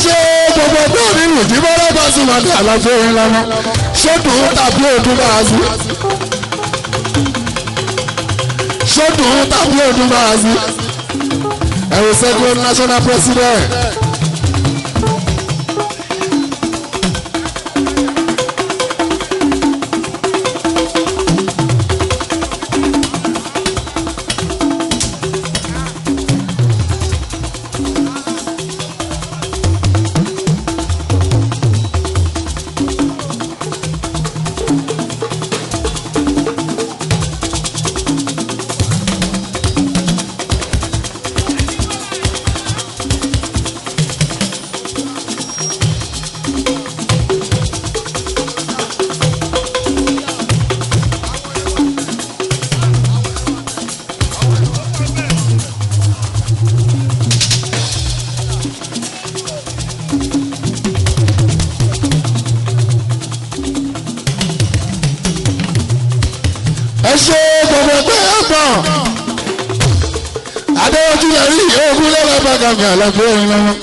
ṣe gbogbo tó nínú ìdíbò lọ́gbà sí màdé àlàfo orin lọ́mọ ṣọ́dún tàbí ọdún bá a sí ṣọ́dún tàbí ọdún bá a sí ẹ̀rọ second national president. ṣe gbogbo pé ó pọ̀ adéwọ́jú lè rí ogún lọ́wọ́ bàgàmì àlàfo òun lọ́wọ́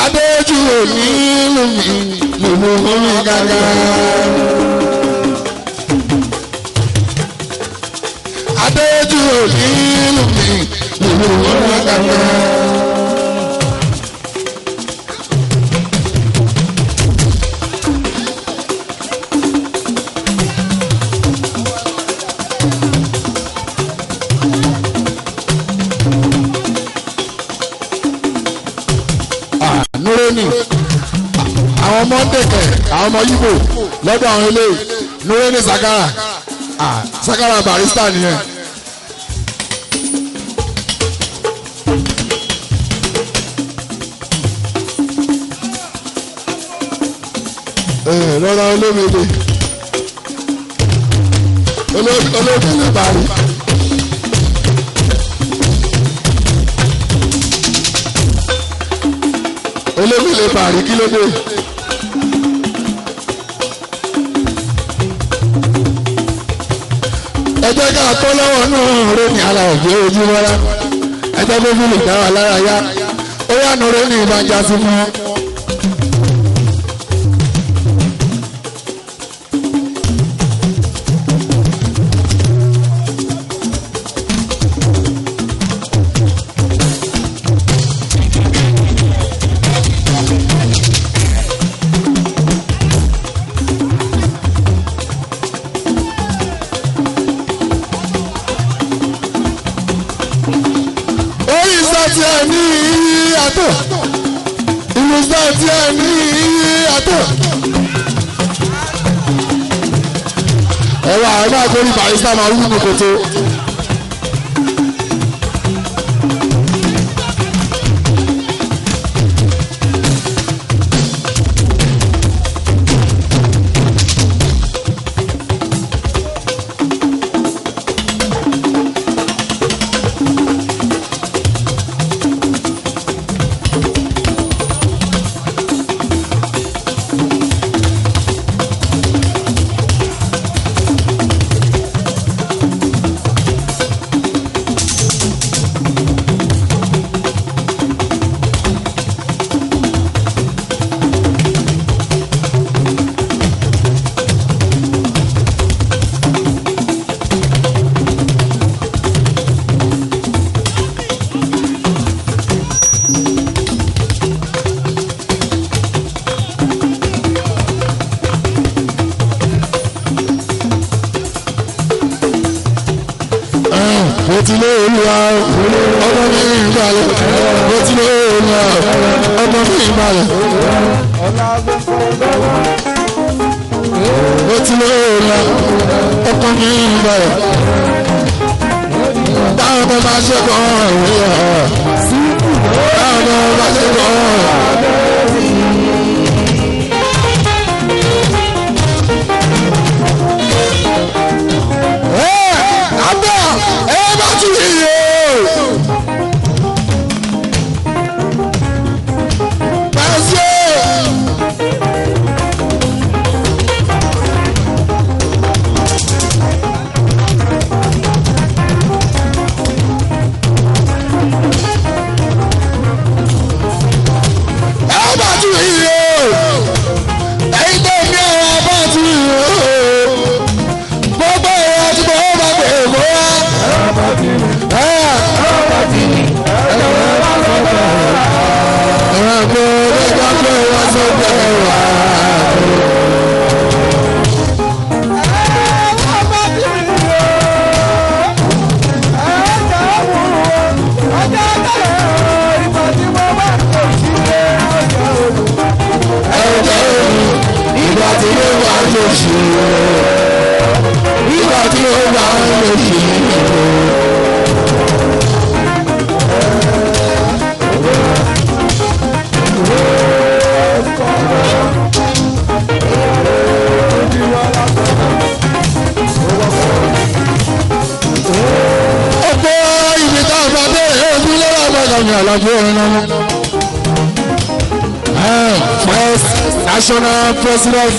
adéwọ́jú ò ní lùmí lùmú omi gàgà adéwọ́jú ò ní lùmí lùmú omi gàgà. àwọn ọmọ ndèkè àwọn ọmọ Yíbò lọ́dọ̀ àwọn eléyìí Nureni Sakara Sakara barista nìyẹn. lọ́dọ̀ olómìnira olómìnira bari. olómìnira bari kí ló dé. ẹjẹ́ ká tó lọ́wọ́ náà rẹ̀ ní ara òjò ojú wọ́lá ẹjẹ́ tó fi lè dá wa lára yá ó yà nù rẹ̀ ní ìbànjá sí fún wọn. ẹwà ẹ máa torí barista máa wú ní kòtò. lábàgà mi àlàbí ọ̀run náà. First national president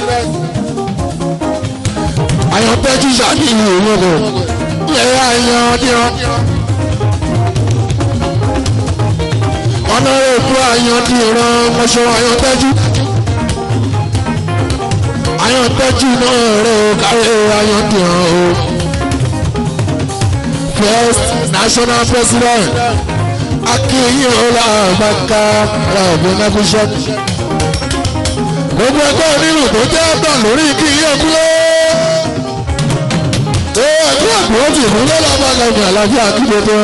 Ayọ̀tẹ́jú Ṣàdí ìwòrò ẹ̀yà Ayọ̀díran ọ̀nàrẹ́bù Ayọ̀díran mọ̀ṣọ́ Ayọ̀tẹ́jú náà rẹ̀ kárí Ayọ̀díran o. First national president Akínyìn Ọlábàkà Ràbùnà Bishop gbogbo ẹgbẹ́ onírù tó jẹ́ ọ̀dọ́ lórí kí iye kúlẹ̀ ẹgbẹ́ àbúrò tì fún Ọlábàkà ní àlàáfíà kíkótó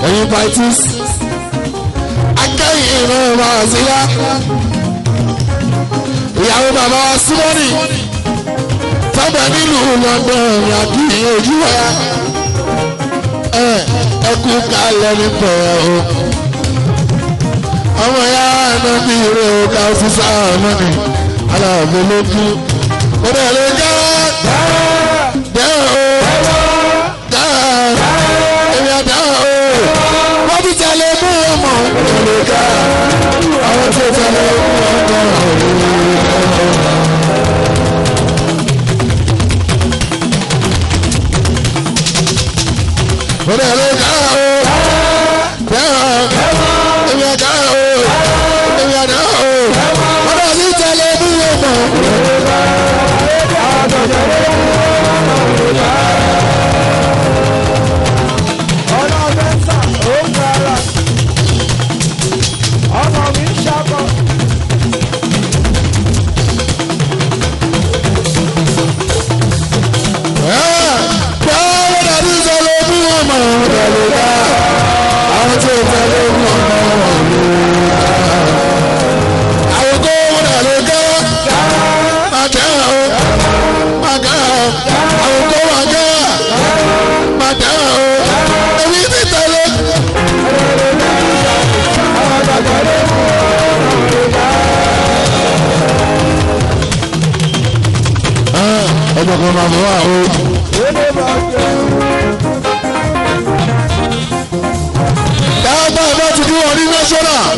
ẹ̀yin paitis akẹ́yìn náà máa síyá ìyàwó bàbá Símọ́nì sábà nílùú London àkíyìn ojú wáyà ẹkú kalẹ̀ ní pẹ̀lú o ọmọ ya náà bí ire o ká sísá mọ́ni aláàbò lókù ó dẹ̀ lè já dẹ́ o dá èmi àdá o wọ́n ti tẹ̀lé mú ọmọ ó lè já àwọn tí ó tẹ̀lé mú ọmọ ó lè lè já o dẹ́ o èmi àdá o èmi àdá o wọ́n ti tẹ̀lé mú ọmọ. Ọjọ́ kan máa mú wa o. Dáadáa bá ti dúró ní national.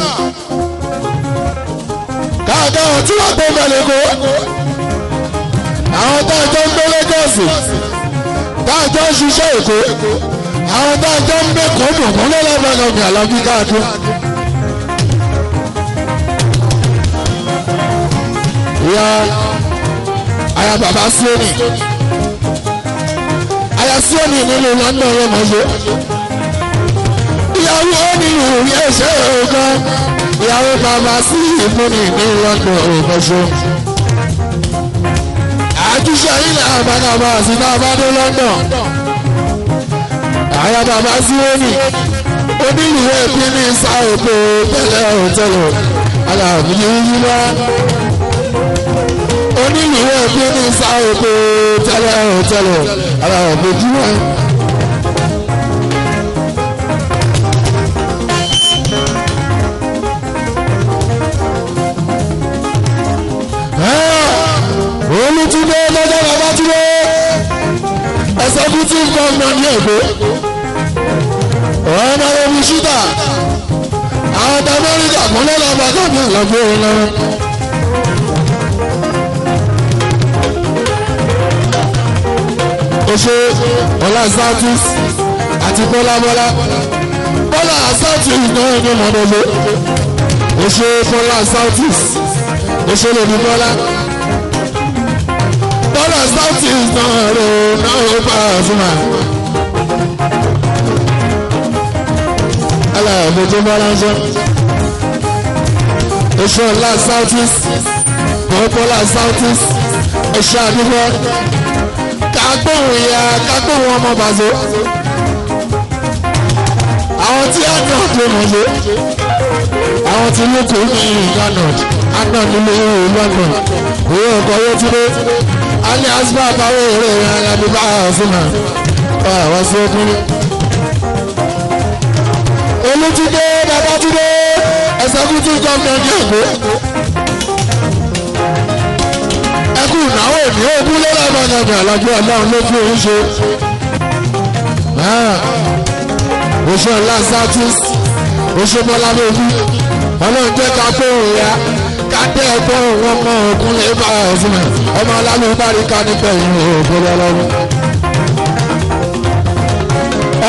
Dáadáa tí wọ́n gbé mẹ́lẹ̀ kó. Àwọn dájọ́ ń gbé Lagos. Dájọ́ ń ṣiṣẹ́ Èkó. Àwọn dájọ́ ń gbé kọ́dùn kan lọ́lọ́gbọ̀n ní àlàbí káàdùn. Ìyá aya bàbá Síónì aya Síónì nínú London yẹn mọ̀ ṣe ìyàwó nínú ẹ̀ṣẹ̀ ọ̀gán ìyàwó bàbá sí ìfúnni ní London ọ̀gán ṣe àtúnṣe ilẹ̀ àbágàbà sí bàbá dé London aya bàbá Síónì onílùú ẹ̀bí ní sáòpó tẹ́lẹ̀ òtẹ́lẹ̀ aláàbíyí yíwá onílùú ẹbí ní sáòpó tẹ́lẹ̀ tẹ́lẹ̀ ara ọ̀bẹ̀jú wa. Olùtúndé lọ́jọ́ Babátúndé executive governor ní Èkó ọ̀nà omi ṣútà àwọn ọ̀dọ́ Amẹ́ríkà kúnlẹ̀ lọ́ba káàkiri àlọ́gbé wọn lọ́wọ́. Oṣù Bọ́lá Santis àti Bọ́lá Santis náà ní mọ̀nàmọ́. Oṣù Bọ́lá Santis oṣù lòdì Bọ́lá Santis náà rò náà ó bá a fún wa. Aláàbòjó Bọ́lá ń sọ. Oṣù Bọ́lá Santis Bọ́lá Santis oṣù àdúgbò. Kagbóhùn ya kagbóhùn ọmọ bàzó àwọn tí àná tó mọ̀ ṣe àwọn tí lóko ní ìdáná àná nílé ìlànà òwe ọkọ̀ owó tí lé alẹ́ asúbà àbáwọ̀ èrè alábí bá àfúnà àwọn sí ọkùnrin. Olútúndé Babátúndé executive governor ní Èkó ẹkú ìnáwó ní ogún lọ́la ìbàdàn àlàjò ọlọ́run ló fún òun ṣe. oṣù Lazatus oṣù Bọ́lábẹ́bí ọlọ́run jẹ́ ká fóun ya ká dé ẹ̀gbọ́n wọn mọ òkun lè bá ọ̀sùn ẹ̀ ọmọ alálùbáríkà nípa ìrìn òògùn ọlọ́run.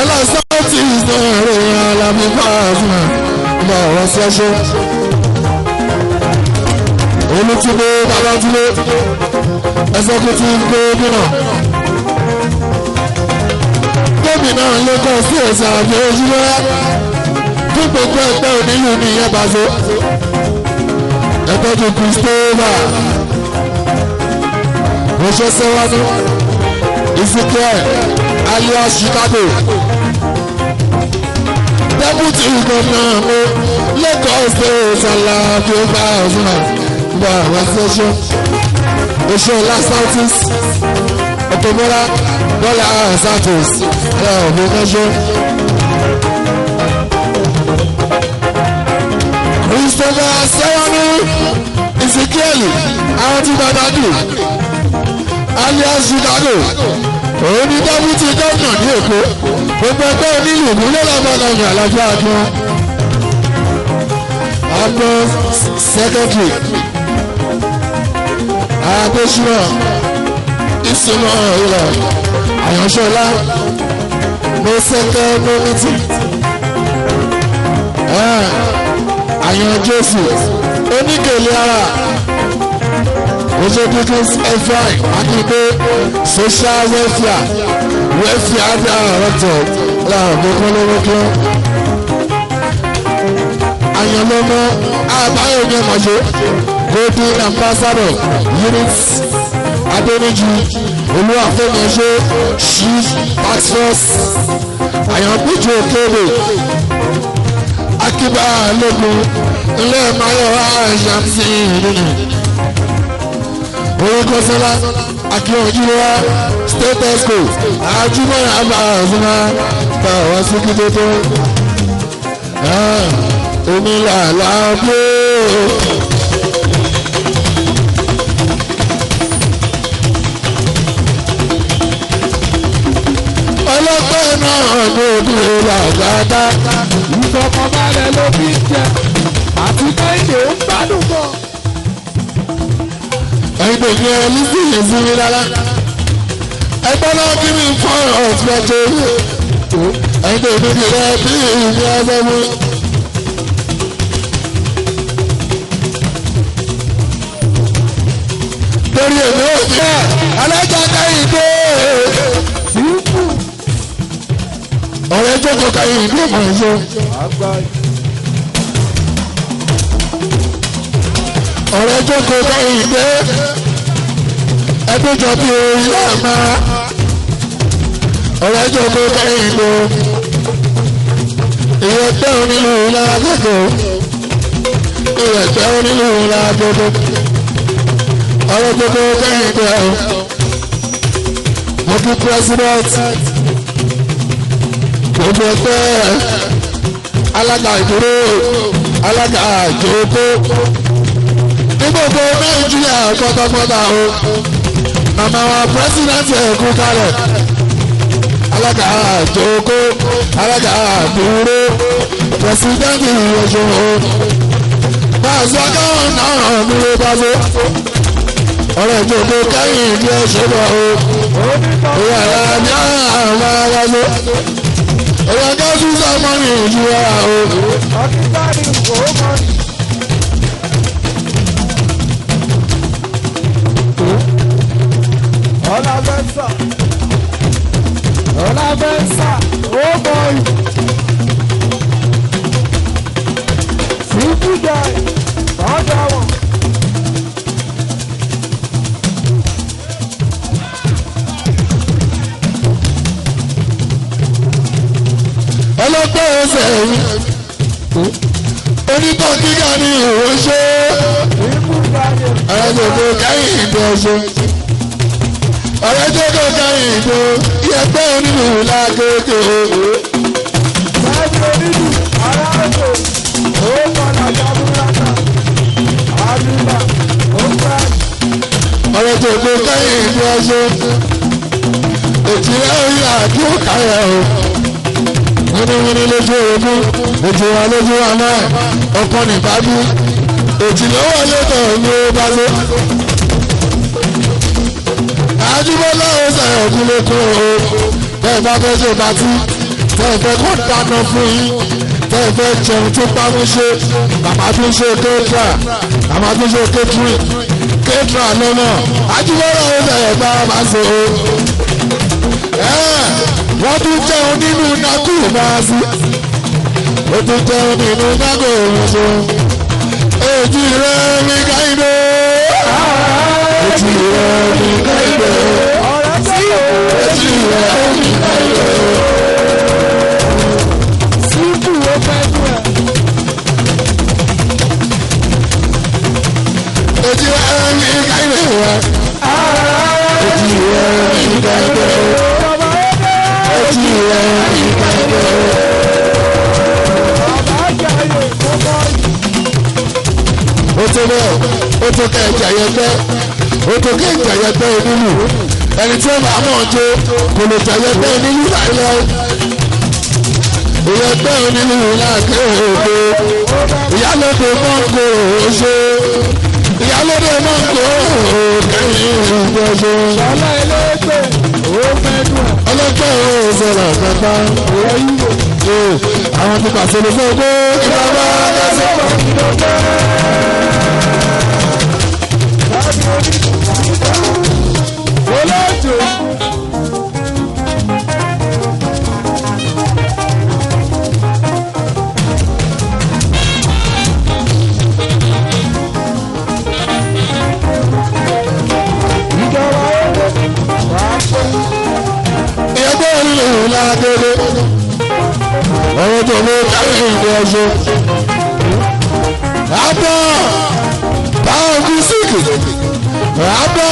ọlọ́sàn tí ìsọ̀rọ̀ èèyàn làbí bá ọ̀sùn ẹ̀ ọmọ ọ̀rọ̀ ṣẹ́ṣẹ́. Olútúndé Babátúndé executive gómìnà Lagos sí ẹ̀sà àbí ojúlọ́yà fún gbogbo ẹgbẹ́ onílù ní ìyẹn bàzó ẹgbẹ́ tó Christopher Roṣẹ́ Sẹ́wánú Ezekiel alias Chicago deputy governor Lagos state Alábí ọba ọ̀sán gba àwọn ṣẹ́ṣẹ́ oṣù Lazatus Ọ̀tọ̀mọ́lá Bọ́lá Santos ọ̀bẹ mẹ́ṣọ́ Christopher Sẹ́wánú Ezekiel àwọn tí bàbá dùn alias Chicago òun ni deputy governor ní Èkó gbogbo ẹgbẹ́ onílù ìmúlẹ̀ lọ́mọdé àlàáfíà àdúrà àpò secretary Adésínà ìsinmi ìlọ Àyànṣọ́lá no second no meeting Àyàn Jésù oníkèlè ara Ojúbíkís Efraim Akíndé social welfare director láàbò kọ́lọ́wọ́kọ́ Àyànlọ́mọ Àbáyọ̀dé Mọ̀ṣẹ́ golden ambassador units Adéníjì Olúwàfẹ́mọṣẹ́ chief task force Àyànbíjì Òkèèrè Akíbá Lógún ilé Máyọ̀wá Ṣàmsì nínú Oríkọ́sọ́lá Akíọ̀júwá state expo Àjùmọ̀ àbáàzúmá tàwọn síkító tó omi làlá bó. Ọlọ́pẹ́ náà lòdì làgàdá. Ìfọ̀kànbalẹ̀ ló fi ń jẹ àti Kẹ́hìndé ń gbádùn bọ̀. Ẹ̀yin tó fi ẹni sí ìsinmi rárá. Ẹgbẹ́ náà kí mi fọ́ ọ̀sùnmọ̀tò. Ẹ̀yin tó fi rẹ̀ bí ìní ẹgbẹ́ mú. Torí èmi ò jẹ́ alájà Kẹ́hìndé. Ọ̀rẹ́ jókòó Kẹ́hìndé mọ̀ ẹ́ ṣe. Ọ̀rẹ́ jókòó Kẹ́hìndé ẹgbẹ́jọ bí orí àmà. Ọ̀rẹ́ jókòó Kẹ́hìndé ìrẹ̀pẹ́ onílù lágbègbè. Ìrẹ̀pẹ́ onílù lágbègbè. Ọ̀rẹ́ jókòó Kẹ́hìndé mo kí president gbogbo ẹgbẹ́ alága ìdúró alága àjòkó ní gbogbo Nàìjíríà pátápátá o màmá wa pírẹsidẹ́ntì ẹ̀kú kalẹ̀ alága àjòkó alága àdúró pírẹsidẹ́ntì ìyẹ̀ṣọ́ o máa sọ káwọn náà nílé bá lé ọ̀rẹ́ ìjòkó kẹ́yìn ìdí ẹ̀ṣọ́ bọ̀ o ìyá ní àwọn ará lé. Ọ̀rọ̀ gẹ́gẹ́ sọ́mọ́ ní ìjú ara o. Akíntàní kò mọ̀ ní. Ọlábẹ́sà ó mọ̀ yìí. Síkú jẹ́ ọ̀dọ̀ wọn. Ọlọ́pẹ́ ẹsẹ̀ yìí onítọ̀ kíkà ní ìwé ṣe ẹ̀ẹ́dẹ̀gbẹ̀ kẹ́yìn ìdè ọ̀ṣọ́ ọ̀rẹ́dẹ̀gbẹ̀ kẹ́yìn ìdè ìyẹ̀pẹ́ onínú lágbègbè. Sáyé onídù aráàlú ó kọ́nà jábúrátà àdúrà ó gbà. Ọ̀rẹ́dẹ̀gbẹ̀ kẹ́yìn ìdè ọ̀ṣọ́ ètìlẹ́ orí àdúrà káyọ̀ o. wíníwíní lójú orogún ojú wa lójú wa náà ọkàn nìbádú òjìlówó lẹ́tọ̀ ní ó bá lé. Àjíbọ́lá ó sẹ̀yìn òkú lókun o bẹ́ẹ̀ bá fẹ́ ṣe pàtí bẹ́ẹ̀ fẹ́ kó dáná fún yín bẹ́ẹ̀ fẹ́ jẹun tó pamọ́ ṣe bàbá tó ń ṣe kétra bàbá tó ń ṣe kétra lọ́nà Àjíbọ́lá ó sẹ̀yìn bá máa ṣe o. Wọ́n tún jẹun nínú nákù máa sí ó tún jẹun nínú nákù ṣe èjì rẹ̀ mi káyìndé èjì rẹ̀ mi káyìndé èjì rẹ̀ mi káyìndé. Síkù ó fẹ́ dùn ẹ̀. Èjì rẹ̀ mi káyìndé wá èjì rẹ̀ mi káyìndé èjì rẹ̀ mi káyìndé. Ó tó bẹ́ẹ̀ ó tó kẹ́ ẹ̀jẹ̀ ayẹgbẹ́ ó tó kẹ́ ẹ̀jẹ̀ ayẹgbẹ́ onílù ẹni tí ó bá mọ̀ jó kò lè jẹ ayẹgbẹ́ onílù láìláì ìyẹgbẹ́ onílù láàkẹ́ òde ìyálóde mọ́ngò ṣe ìyálóde mọ́ngò kẹ́yìn ìgbọ́ṣe. Ṣọlá ẹlẹ́gbẹ́ ó fẹ́ dùn ẹ̀. Ọlọ́pẹ́ ò sọ̀rọ̀ pẹ́pẹ́ àwọn ti pàṣẹ lè fẹ́ gbé ìjọba lẹ́sẹ̀. Olóòjò. Ìjọba wà á pẹ́. Ìyẹ́gbẹ́ onílù lágbèrè ọ̀rọ̀ tó mú kárí ìgbẹ́ ọ̀ṣọ́. Àbọ̀ báwọn físíkì àbọ̀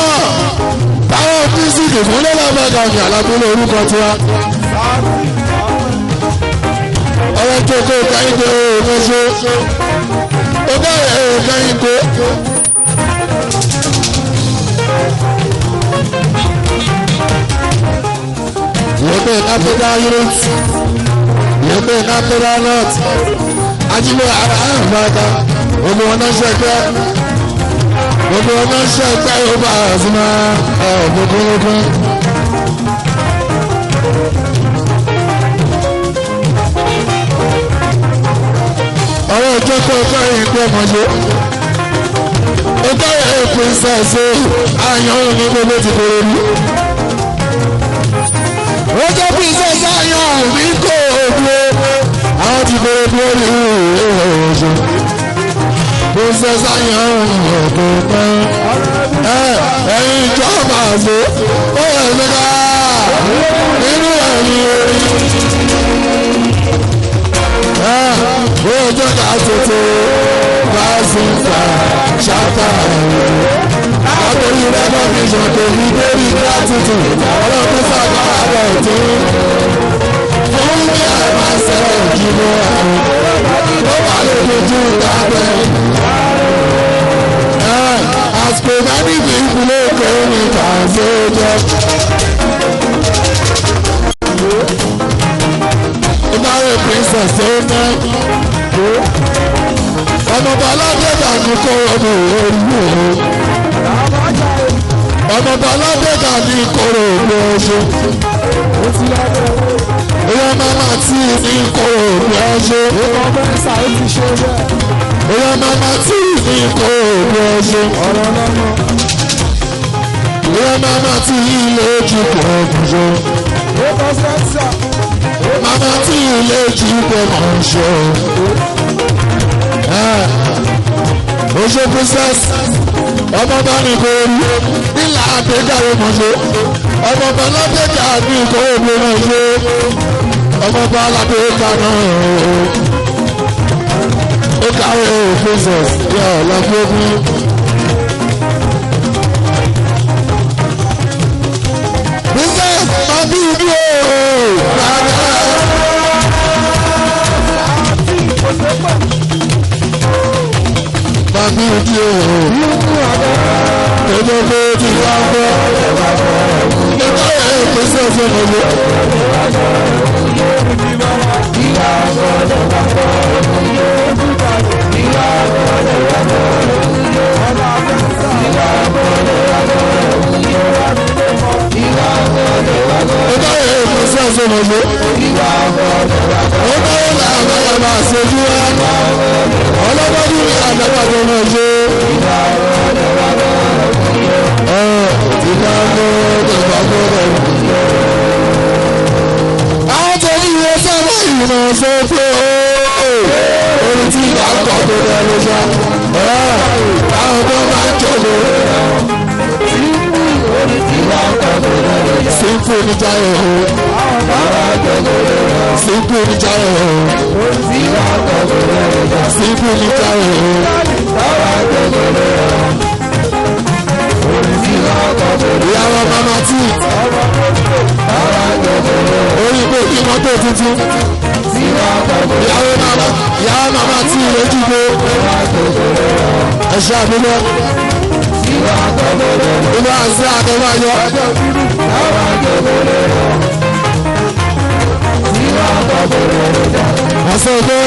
báwọn físíkì fún lọ́lọ́mọdé ọ̀gá alábúlé orúkọ tiwa. Ọ̀rọ̀ tó kó káyìndé ọ̀ṣọ́ ó bẹ̀rẹ̀ káyìndé. Ìyẹ́gbẹ́ Nàpẹ́dá Unit ìyẹ́gbẹ́ Nàpẹ́dá North ajílẹ̀ ara àmàdá gbogbo wọn náà ṣẹ̀gbẹ́ gbogbo wọn náà ṣẹ̀gbẹ́ yóò bá àzùmá gbogbo. Ọ̀rọ̀ ìjọ tó kọ́ ìgbẹ́ mọ̀jọ́ ó kọ́ ẹ̀ princess àyàn ní gbogbo ti kórè mú. Ó jẹ́ princess àyàn mi kò dúró àwọn ti kórè dúró ní ìrọ̀rùn. Princess àyàn ọ̀dọ̀ náà ẹ̀yin ìjọba àṣẹ ó yẹ nígbà nínú ẹ̀yìn orí. Ó jẹ́ ká tètè bá sí ìgbà ṣáká ẹ̀rọ. Látòrí recognition tó ní daily gratitude ọlọ́run sàgbára rẹ̀ tó. Fún mi àmàṣẹ ìjìnlẹ̀ àrùn tó bá lè dojú ìdábẹ́. Àsìkò mẹ́rin ìpínlẹ̀ Èkó ní Tanzania. Ìbára princess tó ná. Ọmọọba aládẹ́gbà ní kó ọmọ òru o. Ọmọọba aládẹ́gbà ní kóró òru ọṣù. Ìyá mama tí ní kóró òru ọṣù. Ìyá mama tí ní kóró òru ọṣù. Ìyá mama tí ilé ojú kò ọ̀gbọ̀nṣọ. Mama tí ilé ojú kò ọ̀gbọ̀nṣọ. Oṣù princess ọmọọba ní kò rí nílà àgbéjáde mọ̀ṣẹ́ ọmọọba ládẹ́jà ní kò rí mọ̀ṣẹ́ ọmọọba ládẹ́jà náà ó káwé princess yọ lọ́gbọ́gbọ́. Princess máa bí ibi ooo. Mami ojú ooo. Tọ́jọ́ pé ti wá gbọ́. Nígbà yẹn kò sí ọ̀sẹ̀ mọ̀lẹ́. ọ̀sẹ̀ mọ̀jọ́. Ó náwó làwọn ọmọ àṣojú wa. Ọlọ́gbọ́dún ní àdàbàdàn mọ̀jọ́. Àwọn tó ní ìwé sábà ìrìnà sọ pé orin tí ìgbà ń kọ́ tó dẹ ló ṣá. Àwọn tó máa ń jọ̀lọ́. Simple ní Jaiye o. Simple ní Jaiye o. Simple ní Jaiye o. Ìyàwó mama tí orígbó kí mọ́tò tuntun. Ìyàwó mama tí lójúgbó. Ẹ̀ṣẹ́ àbúrò. Inú àṣẹ àtẹwáyọ. Àṣẹ ìgbẹ́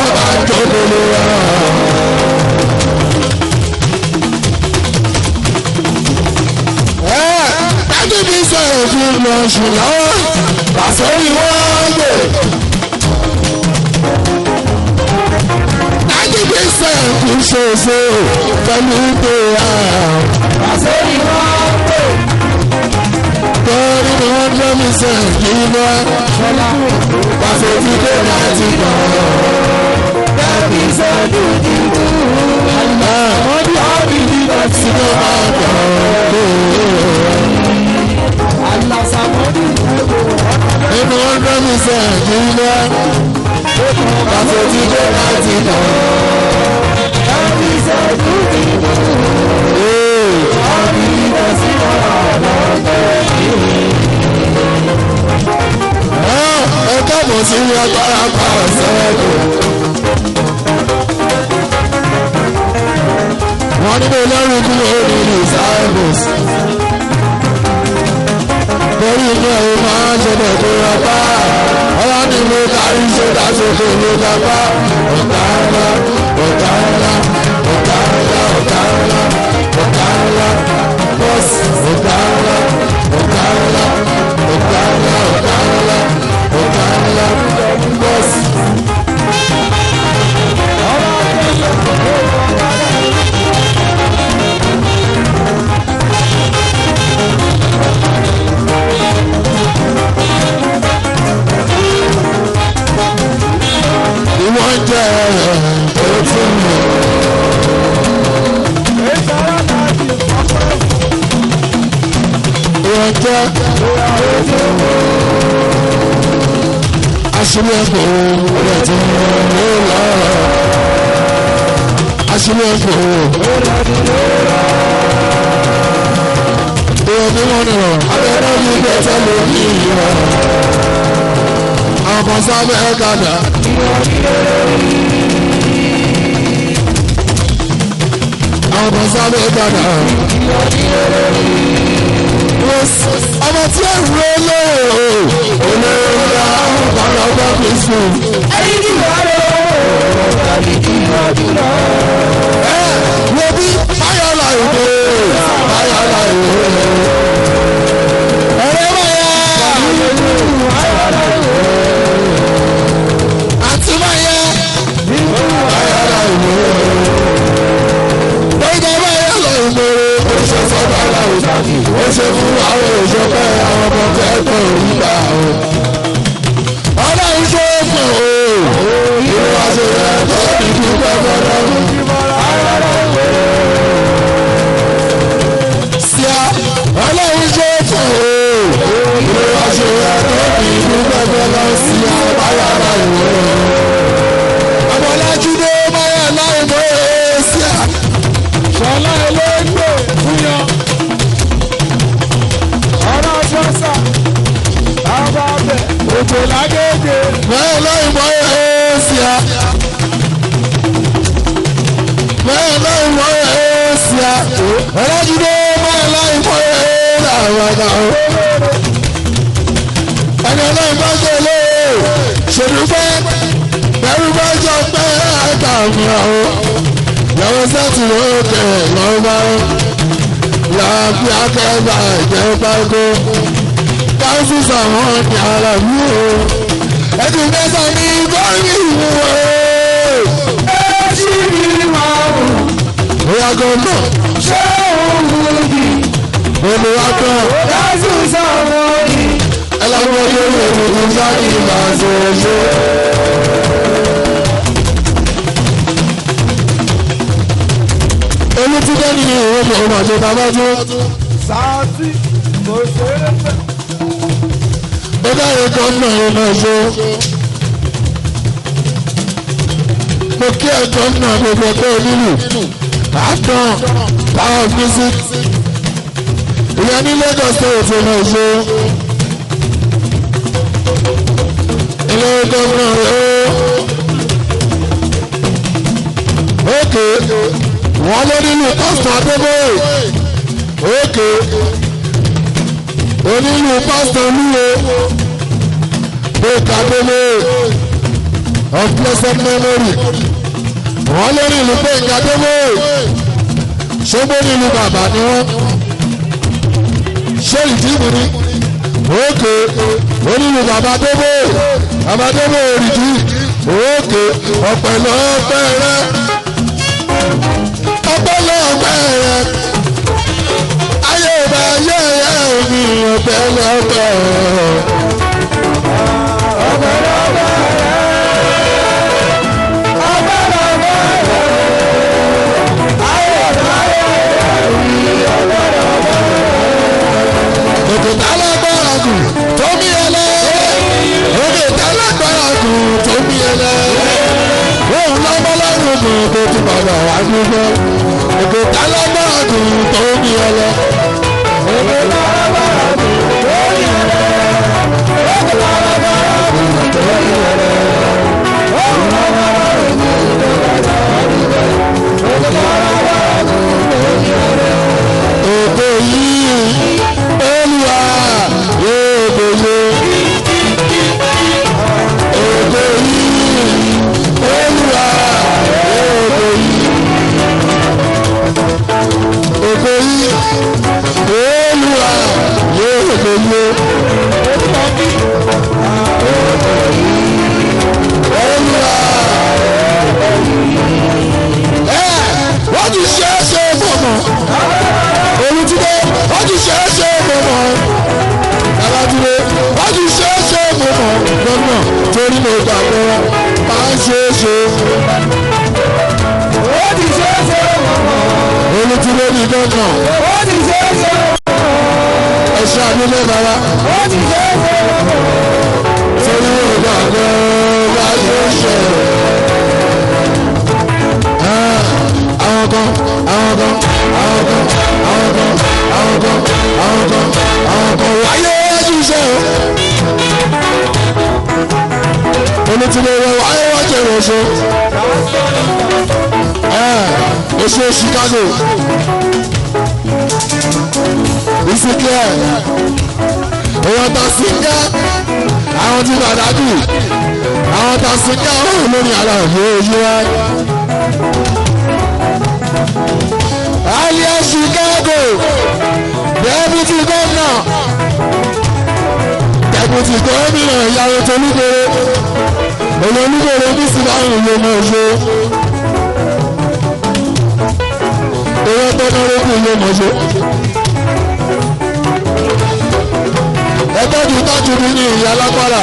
ọba ìjọdọ̀lẹ̀ rẹ̀. Dájú bí sọ̀rọ̀ fún lọ ṣùgbọ́n pàṣẹ ìwọ́n gbè. Dájú bí sọ̀rọ̀ fún ṣoṣo pẹ̀lú pé pàṣẹ ìwọ́n gbè. Torí ni wọ́n jẹ́ mi sẹ́yìn kí lọ. Pàṣẹ tí dé láti kọ̀. Bẹ́ẹ̀ni sẹ́dù dìbò. Wọ́n ní ọ̀bí nígbà tí wọ́n máa kọ̀ nínú ọdún mi sẹ́yìn kí lọ. Pàṣẹ tí dé láti kọ̀. Bẹ́ẹ̀ni sẹ́dù dìbò. Ọ̀bí nígbà tí wọ́n máa kọ̀. Ẹ káàbọ̀ sí agbára pa ọ̀sẹ̀ kò. Wọ́n ní mo lẹ́rù kú lórí disciples. Torí inú ẹ̀rọ máa ń ṣẹlẹ̀ tó rọ bá. Ọlá ni mo kárí ṣe dáṣoṣo ló dá bá. Ọ̀gá ńlá, ọ̀gá ńlá, ọ̀gá ńlá, ọ̀gá ńlá, ọ̀gá ńlá, bọ́ọ̀sì, ọ̀gá ńlá, ọ̀gá ńlá, ọ̀gá ńlá, ọ̀gá ńlá, ọ̀gá ńlá, bọ́ọ̀sì. Ìwọ́n jẹ́ ojú mi. Ìwọ́n jẹ́ aṣíwé ẹ̀kọ́ rẹ̀ tí wọ́n lọ. Aṣíwé ẹ̀kọ́ ìwọ̀n bí wọ́n nìrọ̀ abẹ́rẹ́ yìí bẹ́ẹ̀ lórí ìrọ̀. Àwọn kan sábẹ́ ẹ̀kadà. Àwọn kan sábẹ́ ẹ̀kadà. Ọmọ tí ó rú olóòrò olóòrò ọ̀pọ̀lọpọ̀ kristu. Ẹni kí wà ló tàbí kí ọdún lọ. Wo bí Báyọ̀lá ìwé Báyọ̀lá ìwé. Ọ̀rẹ́ báyà. Àti báyà. Báyọ̀lá ìwé. Lọ́jọ́ Báyọ̀lá ìwé. Ó ṣe sọ́dọ̀ aláwùjọ. Ó ṣe fún àwọn òṣèpẹ́ àwọn ọmọ kẹ́kọ̀ọ́ ìgbà o. Ọlọ́run ṣe é fún o. Ìwà ṣe rẹ̀ tó ìdí pẹ́pẹ́ lọ́rùn. Síá ọlọ́run ṣe é fún o. Ìwà ṣe rẹ̀ tó ìdí pẹ́pẹ́ lọ́rùn. Síá báyàrá ìwé. Ọmọlájúdé báyàrá ìwé. Síá. Ṣọlá elégbè fúnyàn. Ọ̀rọ̀ ṣọ́sà. Bàbá bẹ̀ òjò lágége. Báyàrá ìwé. Síá. Báyàrá ìwé. Síá. Ọlájúdé báyàrá ìwé. Làwọn ọ̀gá. Ẹni ọlọ́run bá jẹ́ olóò. Ṣèdúpẹ́. Bẹ́rù bá jọ pé àgbà mi àwọn. Ìyàwó sẹ́tì lókè lọ́wọ́. Làbí akẹ́gbà ìjẹ́ báńkó. láti sàwọn ní alábí o. ẹ̀dùn mẹ́ta ní gómìnà ìwúwo. èjì ni màá wò. bóyá gómìnà. ṣé òun wù mí. olùwàgbọ́. láti sàwọn ní. ẹlẹ́wọ̀n yóò lè dùn sáyé máa ṣe ṣe. olùtúndé ní ìwé ọmọ àti bàbá tó. sáàtì kò ṣeré pẹ́. ó dáre gómìnà yìí náà ṣe. mo kí ẹ gómìnà gbogbo ẹgbẹ́ onílù. àtàn power music. ìyẹn ní Lagos state náà ṣe. ilé gómìnà rẹ̀ ó. ókè wọ́n ló nílù pásítọ̀ adébóyè. ókè onílù pásítọ̀ olúwo. bókà adébóyè of blessed memory. wọ́n ló nílù bókà adébóyè. ṣógbó nílù bàbá ni wọ́n. ṣé ìdíbò ni. ókè onílù bàbá adébóyè. bàbá adébóyè rìdí. ókè ọ̀pẹ̀lọpẹ̀ rẹ̀. ọ̀pẹ̀lọpẹ̀ rẹ̀. ayé ìbá ayé ẹ̀yà mi ọ̀pẹ̀lọpẹ̀ rẹ̀. òkè tálágbára kù tó mí ẹlẹ́. òkè tálágbára kù tó mí ẹlẹ́. òun lọ́mọ lọ́rùn kù tó ti padà wá gbígbọ́. òkè tálágbára kù tó mí ẹlẹ́. òkè tálágbára kù tó mí ẹlẹ́. òkè tálágbára kù tó mí ẹlẹ́. òun lọ́mọ lọ́rùn kù tó padà wá gbígbọ́. òkè tálágbára kù tó mí ẹlẹ́. òkè yìí olúwa yóò gbòye. òkè yìí olúwa yóò gbòye. òkè yìí olúwa yóò gbòye. olúwa wọ́n ti ṣe é ṣe fọ̀mọ́. olùtúndé wọ́n ti ṣe é ṣe fọ̀mọ́. Babátúndé wọ́n ti ṣe é ṣe fọ̀mọ́. lọ́nà torí mo gbàgbọ́ máa ń ṣe é ṣe. wọ́n ti ṣe é ṣe fọ̀mọ́. olùtúndé ní lọ́nà. wọ́n ti ṣe é ṣe fọ̀mọ́. ẹ̀ṣọ́ àbílẹ̀ bàbá. wọ́n ti ṣe é ṣe fọ̀mọ́. torí mo gbàgbọ́ máa ṣe é ṣe. àwọn kan wáyé ṣiṣẹ́ o. olùtúndé wáyé wá jẹ̀rọ̀ oṣù. oṣù Chicago ìsìnkẹ́ èèyàn tó sìnkẹ́ àwọn tí bàdágù àwọn tó sìnkẹ́ ọ̀hún lórí ara yóò yí wá. alias Chicago deputy governor ìyàwó tó nígboro olónígboro bí síláàrùn ló mọ̀ ṣe owó tọ́nà lókùn ló mọ̀ ṣe. ẹgbẹ́ tó tọ́jú mi ní ìyá lápára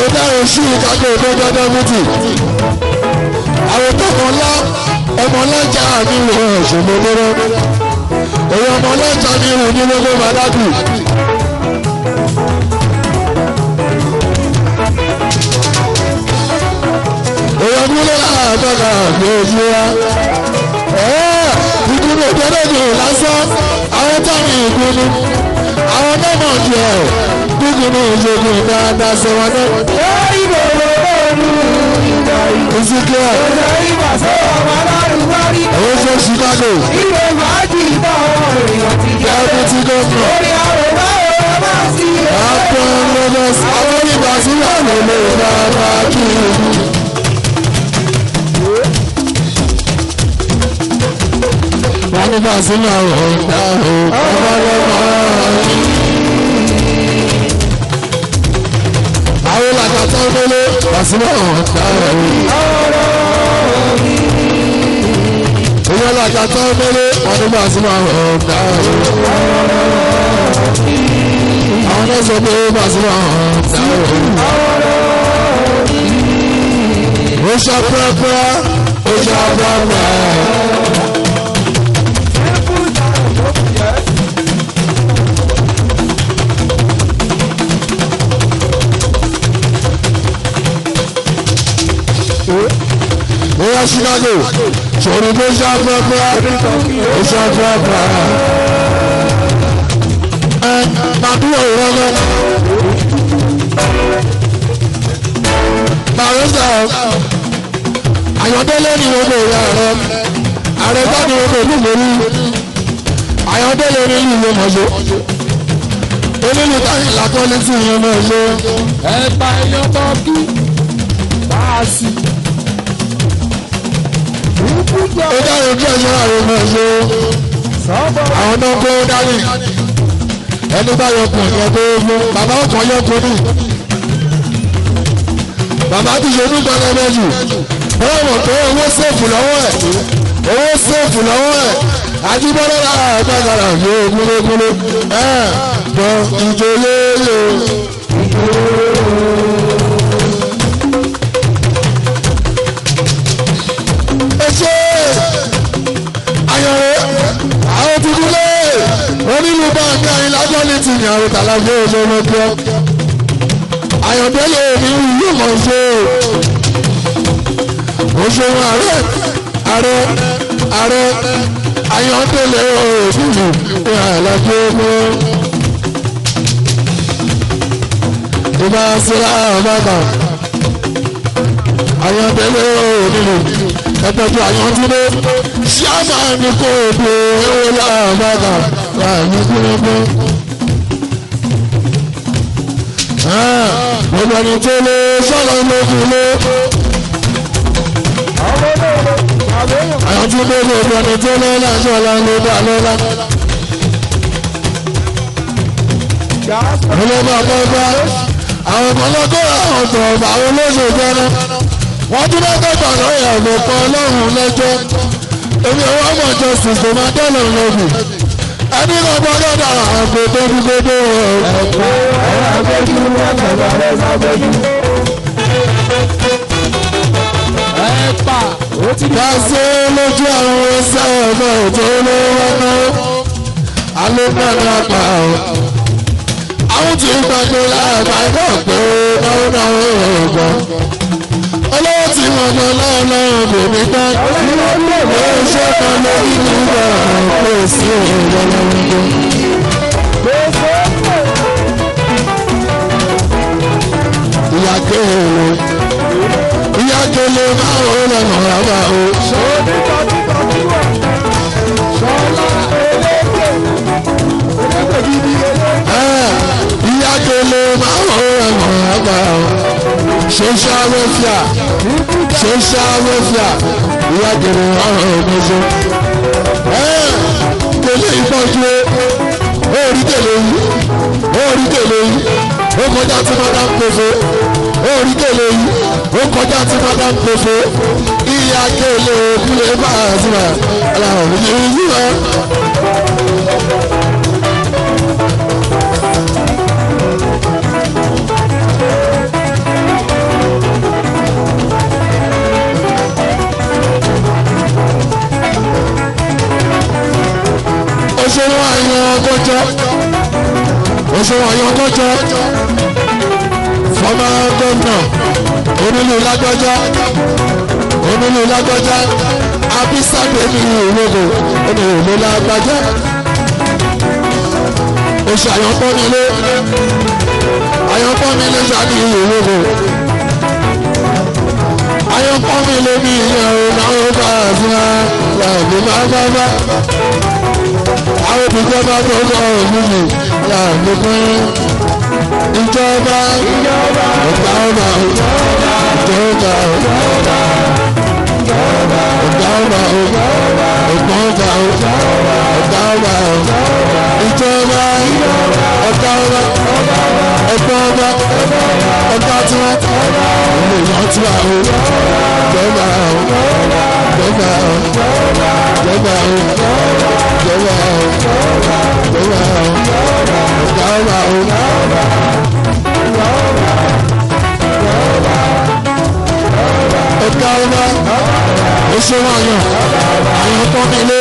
ó dáhùn sí ìkájọ ìgbẹ́jọ́ dẹ́mùtì àwọn tọmọ ńlá ọmọ lẹ́jà ní ìwọ̀n ọ̀ṣọ́mọ lọ́rọ́ èyí ọmọ lẹ́jà ní ìwọ̀n ní lọ́gbọ́n bàdágù. èyí ọdún lọ́la àtọ́ka àti ojú wa ìkùnú òtẹ́lẹ̀dù lásán àwọn táwọn ìkùnú àwọn mọ́mọ́ jù ẹ̀ ìkùnú ìṣègùn dáadáa sọ wọn náà. Ezekiel owó ṣe Chicago deputy governor akọ Lagos àwọn ìgbà sílẹ̀ ló lè bá kí wọ́n ní bá sílẹ̀ ọ̀dà ọ̀pọ̀lọpọ̀. Pasuma ọ̀dà ìyẹn lọ́jà tó mẹ́lẹ́ wọn ní Pasuma ọ̀dà àwọn náà sọ pé Pasuma ọ̀dà ó ṣàpẹ́pẹ́ ó ṣàpẹ́pẹ́. Oya Chicago, sọ̀rọ̀ bó ṣàpẹ́pẹ́ ó ṣàpẹ́pẹ́. Màdúrà ìrọ́lọ́. Bàrẹ́sà Ayọ̀délé ni wọ́n bò ya rẹ̀. Àrẹ́gbá ni wọ́n bò ní lórí. Ayọ̀délé ni ìlú mọ̀ṣọ́. Onílù táyì làkọ́lé sí ìyẹn náà ṣe. Ẹ̀pà ẹ̀yọ́ tọ́kì. Báàsì. Ó dáre ojú ẹ̀ṣọ́ àrùn náà ṣe. Àwọn náà kó dání. Ẹni bá yọkùn yẹn tó mú. Bàbá ọkàn yọkùn ní. Bàbá ti ṣe onígbà lẹ́mẹ́jì. Bọ́lá mọ̀ pé owó sèfù lọ́wọ́ ẹ̀. Owó sèfù lọ́wọ́ ẹ̀. Àjíbọ́lá lára àgbàgbàrà yóò gúlégúlé. Bọ̀ ìjòyè yóò. Ṣé ayọ̀rẹ́ àwọn tuntun lé onílù báńkì ayélujára ní ti yàn àrùn tàlàfé olóògbé Ayọ̀délé ní ìlú mọ̀ ṣe òṣèlú ààrẹ Ayọ̀délé òṣèlú ìhàlàfé mọ́ ìbá síra ọ̀bàkà Ayọ̀délé òṣèlú ẹgbẹ́jọ́ Ayọ̀délé ṣíàmà ní kò dé ewé láàbàkà láàyè kúrẹ́gbẹ́. Gbogbo ẹni tó lé sọ́lọ́ lókun lé. Ayọ̀délé gbogbo ẹni tó lé láṣọ́lá ló dá lọ́lá. Ilé bàbá bá àwọn ọmọlọ́gọ́ àwọn ọ̀tọ̀ àwọn olóṣèlú jẹ́ náà. Wọ́n tún bá gbọ́dọ̀ lọ́yà ọ̀pọ̀ ọlọ́run lẹ́jọ́ èmi ò wọ́n mọ̀ justice tó máa dọ́là lọ́bì ẹni kan gbọ́dọ̀ dára àpò gbogbogbò Ẹ̀pà ẹ̀rọ abẹ́jú ẹ̀pà rẹ̀ sábẹ́jú. Ẹ̀pà ó ti bá ṣe lójú àwọn ẹsẹ̀ ọ̀nà tó ló wọ́n ná alóbẹ̀rẹ̀ apá ọ̀ àwọn tí ń gbàgbé láàbà náà pé náà ọ̀gbọ́n. Olówó tí wọ́n mọ lọ́wọ́lọ́wọ́ kò ní tán. Ó ṣe kan lórí nígbà pé sí òun lọ́wọ́. Ìyá kele máa ń wọ́n lọ́nà rábà o. Ìyá kele máa ń wọ́n lọ́nà rábà o. Social welfare ìyá kele ọ̀rọ̀ ọ̀gbọ́nsọ. Kele ìtọ́jú orí kele yìí ó kọjá tí madam kofo orí kele yìí ó kọjá tí madam kofo ìyá kele kúlẹ̀ bá a síra aláwọ̀ yìí síra. Òṣèlú àyàn kọjọ fọmọ gómìnà onílù lágbájá abisade ní ìwòkò onílù lágbájá oṣù àyànpọ́nilé ṣáàdì ìwòkò àyànpọ́nilé ní ìyẹn náà bá a fún wa láàbí máa bá bá àwọn ìjọba tó kọ òmìnir láàbí fún ìjọba ọ̀gá ọba ọ̀gá tí wọ́n lè yàn tí wà ó jọba ó jọba ó jọba ó jọba ó jọba ó jọba ó. Ọ̀gá ọba oṣù wáyọ̀ àwọn tó nílé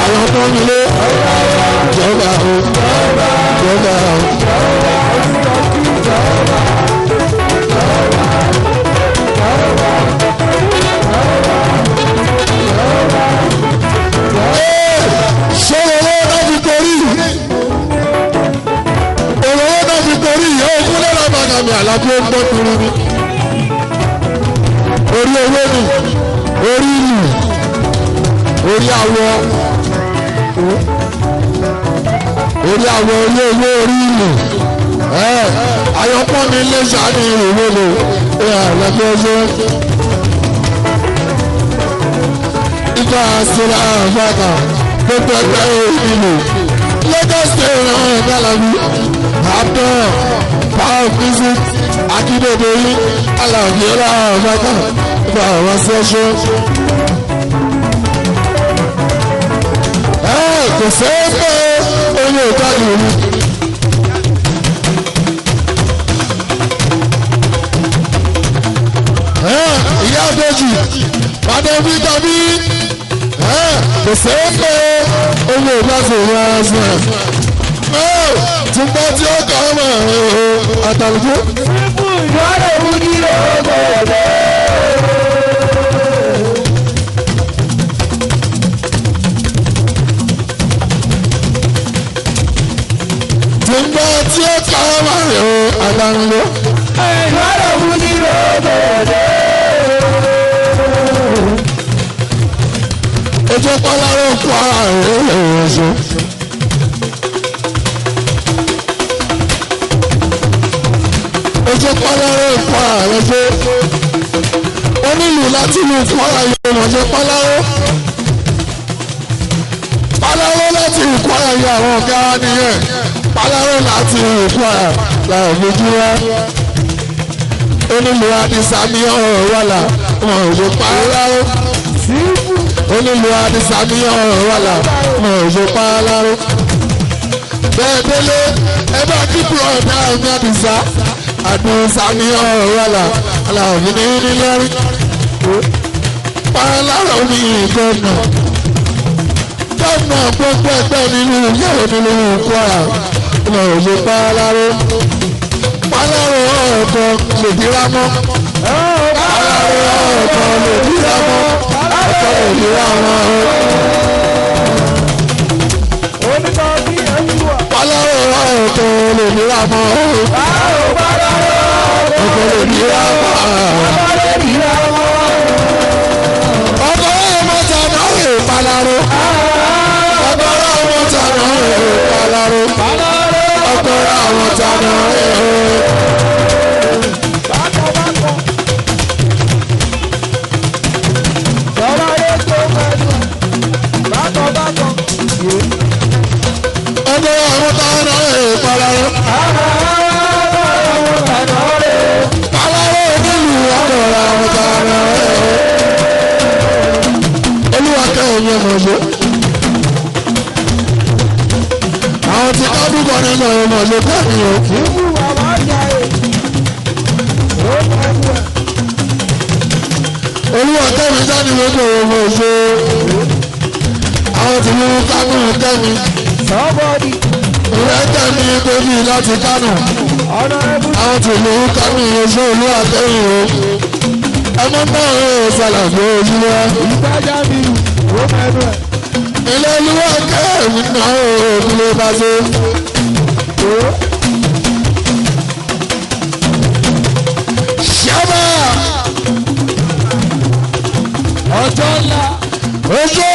àwọn tó nílé jọba o jọba o. Ṣé owó náà fi torí owó náà fi torí ìyá ogún lọ́la bàgàmì àlàbí ó gbọ́ turu ni. Orí owó ni orí ìlú orí awọ orí owó orí ìlú ayọ̀pọ̀ ní iléeṣẹ́ ní ìwé lò lẹ́gbẹ́ ọjọ́ ìgbà síra àfàkà gbogbo ẹgbẹ́ ìlú Lagos state náà ẹ̀dálàbí àbọ̀ power music akíndéde yìí aláàbí ọlá àfàkà gba àwọn sẹ́ṣọ́. Kò sẹ́ẹ́ pé oyè ìtàgé mi. Ìyá àbẹ́jì Adébí tàbí kò sẹ́ẹ́ pé oyè ìtàgé mi ara sí ẹ̀. Túnbọ̀ tí ó kà á mọ̀ àtàlùkù. Ìwádìí mú kí ló bẹ̀rẹ̀. Túnbọ̀ tí ó kà á mọ̀ àtàlùkù. Ìwádìí mú kí ló bẹ̀rẹ̀. Ojú pálárò kú ara rẹ̀ lẹ́yìn ojú pálárò kú ara rẹ̀ ṣe. Ó nílùú láti lù fún ara yóò mọ̀ ṣe pálárò. Pálárò láti ìkú ara yọ àwọn ọ̀gá wa nìyẹn. Pálárò láti ìkú ara làwọn fojú wá. Ó nílùú Adísàmí ọ̀rọ̀ wàlà wọn ò ṣe pálárò. Onílù Adísàmí ọ̀rọ̀ wàlà wọn ò ṣe pálárò. Bẹ́ẹ̀ délé ẹ bá kíkú ọ̀dà ọ̀gá Adísà Adísàmí ọ̀rọ̀ wàlà aláwọ̀ ní nílẹ́rí. Pálárò ní gómìnà gómìnà gbogbo ẹgbẹ́ nínú yẹ̀wò nínú Kwara wọn ò ṣe pálárò. Pálárò ọ̀ọ̀kan lè dírá mọ́. Pálárò ọ̀ọ̀kan lè dírá mọ́. Ọkọ̀ òdìrá wọn. Pálárò ọ̀ọ̀kan lè dírá mọ́. Ọkọ̀ lè dírá mọ́. Ọkọ̀ ọmọ tàná rè pálárò. Ọkọ̀ ọmọ tàná rè pálárò. Ọkọ̀ ọmọ tàná rè. Ọkọ̀ àwọn tàná rè pálárò. Pálárò nílùú ọkọ̀ àwọn tàná rè. Olúwa kẹ́hìn yẹn mọ̀ ṣe. Àwọn tí kábùkọ nínú ọmọ ló bẹ́ẹ̀ ni o. Olúwa kẹ́hìn jáde gbogbo ọmọ ṣe. Àwọn tí mú kánú kẹ́mi. Ìrẹ́ tẹ̀mí tóbi láti Kánò. Àwọn tí mú kánú oṣù Olúwa kẹ́hìn o. Ẹmọ náà ń ṣàlàyé ojúmọ́. Ilé Olúwa kẹ́hìn náà ò lè bá ṣe. Ṣábà Ọjọ́ ńlá. ojú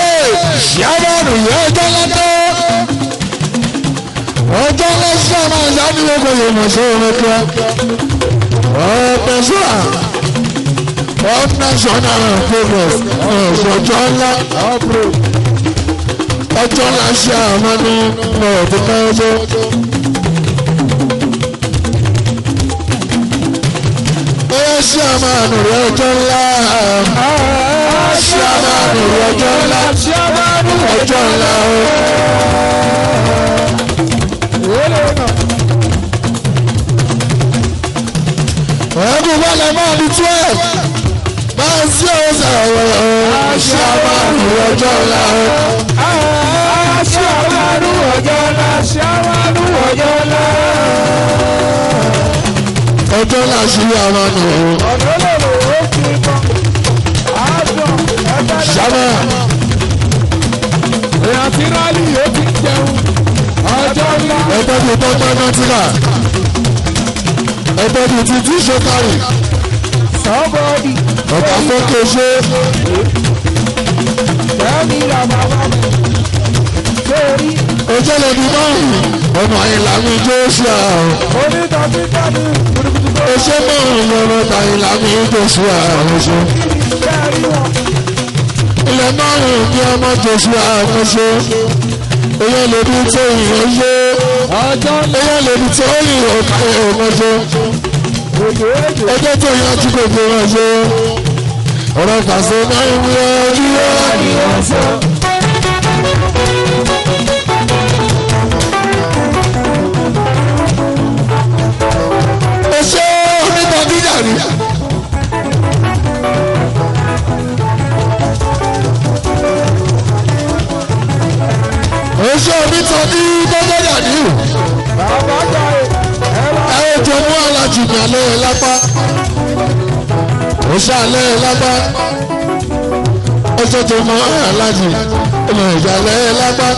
ṣábà nìyẹn ọjọ́ lọ́tọ́. Ọjọ́ lọ́sọ̀ máa ń sáni gbogbo ìmọ̀ sí omi kíá. Ọ̀pẹ̀sùà of national progress ọjọ́ ńlá. Ọjọ́ ńlá ṣe àwọn ní ọ̀dún mẹ́jọ. Bóyá ṣe ṣàmánù rẹ̀ ọjọ́ ńlá. ṣàmánù rẹ̀ ọjọ́ ńlá. ọjọ́ ńlá o. ẹ̀ẹ́dùn wọlé máa di 12 máa ń sí ọ̀sẹ̀ ọ̀rọ̀ ṣàmánù rẹ̀ ọjọ́ ńlá o. ṣàmánù ọjọ́ ńlá ṣàmánù ọjọ́ ńlá. ọjọ́ ńlá ṣì yà máa nù. ọ̀dọ́ lè lò ó kí n bọ̀. àádọ́ ẹgbẹ́ ṣàmà. èèyàn ti rálì ó ti jẹun. ọjọ́ ńlá. ẹgbẹ́ bíi tọ́gbẹ́ nọ́tìlà. ẹgbẹ́ bíi títí ṣókàrì. somebody. ọ̀gá fọ́kè ṣe. kẹ́mi ra bàbá mi. sórí. ojú lè di márùn-ún ọ̀nà ìlànà Joshua. onítọ̀sí jáde kùtùkùtù tó. oṣù márùn-ún lọ́nà ìlànà Joshua oṣù. bẹ́ẹ̀ni wọn. ilẹ̀ márùn-ún ní ọmọ Joshua oṣù. èèyàn lè di tó ìyẹn ṣe. ọjọ́ ńlá. èèyàn lè di tó ìyẹn ọ̀ka oṣù. ọjọ́ tó yẹn tí gbogbo wọn ṣe. ọ̀rọ̀ kàṣẹ náà ń wí ojú yẹn ni wọ́n sọ. ṣé onítọ̀bí dàrí. ṣé onítọ̀bí gbọ́dọ̀ dàrí. bàbá jáde. ẹ ó jọ mú alájù ní alẹ́ lápá. ó ṣe alẹ́ lápá. ó ṣe tó mọ alájù ọmọ ìjà alẹ́ lápá.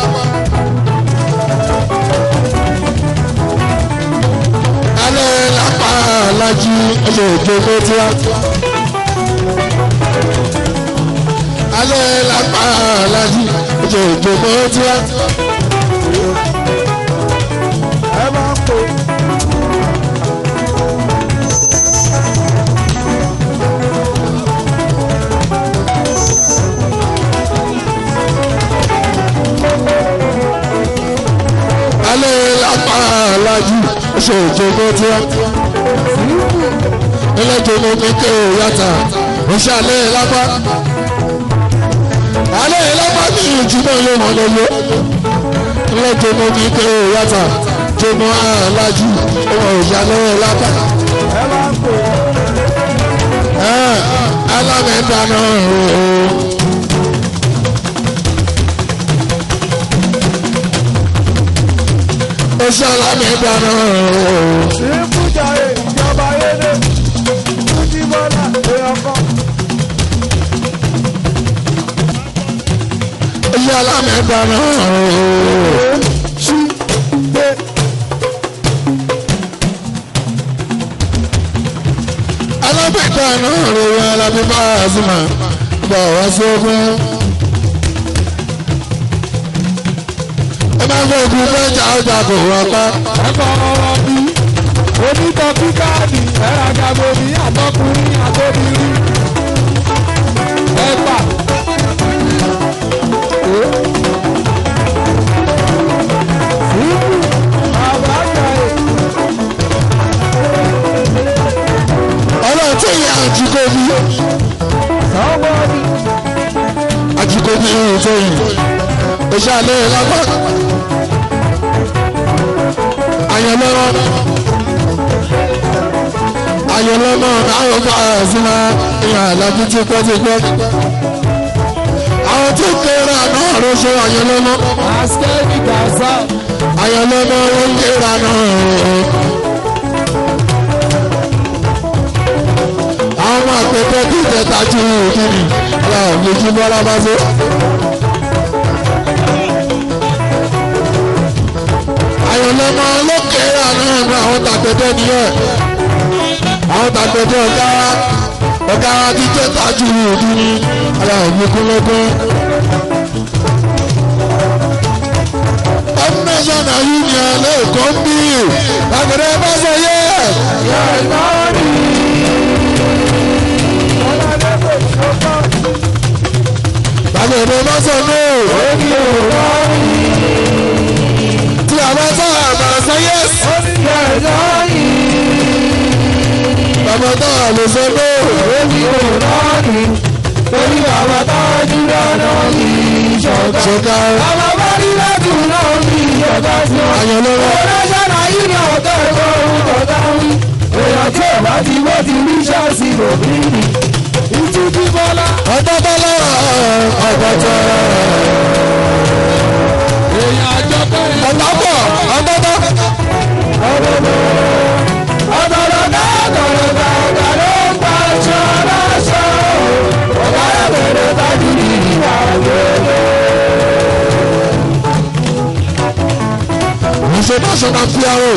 alẹ́ lápá alájù ọmọ ìjọ mẹ́tíá. alẹ́ lápá alájù ọmọ ìjọ mẹ́tíá. ẹ máa ń pè. alẹ́ lápá alájù ṣe ìjọba tí wọ́n ẹlẹ́jọba kékeré yàtà oṣù alẹ́ lápá alẹ́ lápá ní ìjùmọ̀ yóò mọ̀ lọ́wọ́ ẹlẹ́jọba kékeré yàtà jọmọ alájù ọmọ oṣù alẹ́ lápá ẹ máa ń pè. alámẹ́dáná oṣù alámẹ́dáná ṣé fújà ìjọba yédè fújì bọ́lá èèyàn kan. oṣù alámẹ́dáná ṣí dé. alámẹ́dáná rẹ̀ wọ́n alábí bá a sí ma bọ̀ wá sókún. ẹ máa ń fọ ogun mẹ́ta ọjà kò wọ́n pa. ẹ̀kọ́ ọ̀rọ̀ bí onítọ̀sí káàdì ẹ̀ràgàbọ̀ ní àtọkùnrin àtọ́bìnrin. ẹ̀pà. bàbá jáde. ọlọ́run tó yẹ àjùkọ́bí somebody. àjùkọ́bí tó yẹ oṣù alẹ́ lápá àyànlọ́wọ́ àwọn bá a sí ma ìhàn àlàbí tí pẹ́ ti pẹ́ àwọn tó kéré náà ló ṣe àyànlọ́wọ́ askẹ́ni gaza. àyànlọ́wọ́ ó ń kéré náà àwọn àpẹẹrẹ kí ìtẹ̀ta ju òkìrì aláwọ̀ méjì bọ́lá bá ṣe. àyànlọ́mọ lókèrè àná àwọn tàgbẹ̀dẹ nìyẹn àwọn tàgbẹ̀dẹ ọ̀gá jíjẹ́ tájú òdú ní aláwọ̀ gbogbo. National Union lẹ́ẹ̀kọ́ ń bí àgbẹ̀dẹ bá sọ yẹ. àgbẹ̀dẹ bá sọ no. tí a bá sọ àmà sọ yẹs. bàbá táwa lè sọ pé Èmi ò rọ́ọ̀nì torí bàbá tọ́jú lọ́nà mi ṣọ̀gá. ṣọ̀gá Bàbá bá rí lẹ́dùn náà mi ṣọ̀gá sí wọn. àyàn lọ́wọ́. Ọ̀rẹ́sọ̀nà yìí ni ọ̀tọ̀ ẹ̀kọ́ orúkọ táwọn. Èèyàn tí ò bá ti wọ́n ti rí ṣáàṣì òbí mi. Ìtújú bọ́lá. ọ̀dọ́ bọ́lá ọ̀pọ̀tọ̀. Èèyàn àjọ kẹrin. ọ̀dọ́ bọ̀ ọ̀dọ́ bọ̀. Ìṣe national PRO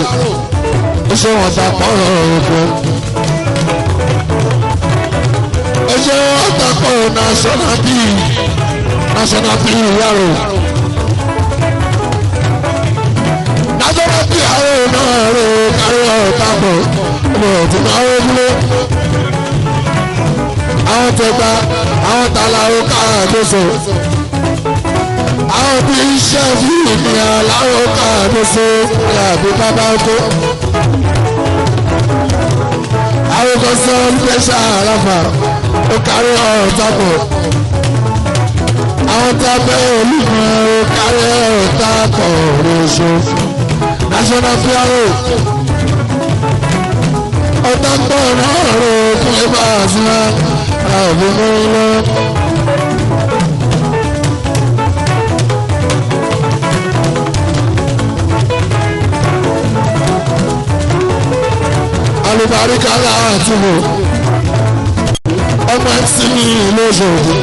iṣẹ́ wọn ta pọ̀rọ̀ òkú. Iṣẹ́ wọn ta pọ̀rọ̀ national PRO yàrá. National PRO náà rò kárí ọ̀tá pọ̀ ọmọ ọ̀tún náà ó dúró. Àwọn tẹ̀gbá àwọn tàlàrò káàdóso. Àwọn bí iṣẹ́ fíìmù ní aláwọ̀ káàdóso làbí bábá oko. Àwọn kan sọ nípasẹ̀ àràfà ó kárí ọ̀tá pọ̀. Àwọn tábẹ́ olùkọ́ ó kárí ọ̀tá pọ̀ lóṣù. National PRO ọ̀tá pọ̀ náà rò fún ẹgbẹ́ àṣìwá àwọn òbí mọ́ lọ. Alùbáríkà láti wò ọmọ ẹ̀sìnì lóṣòdì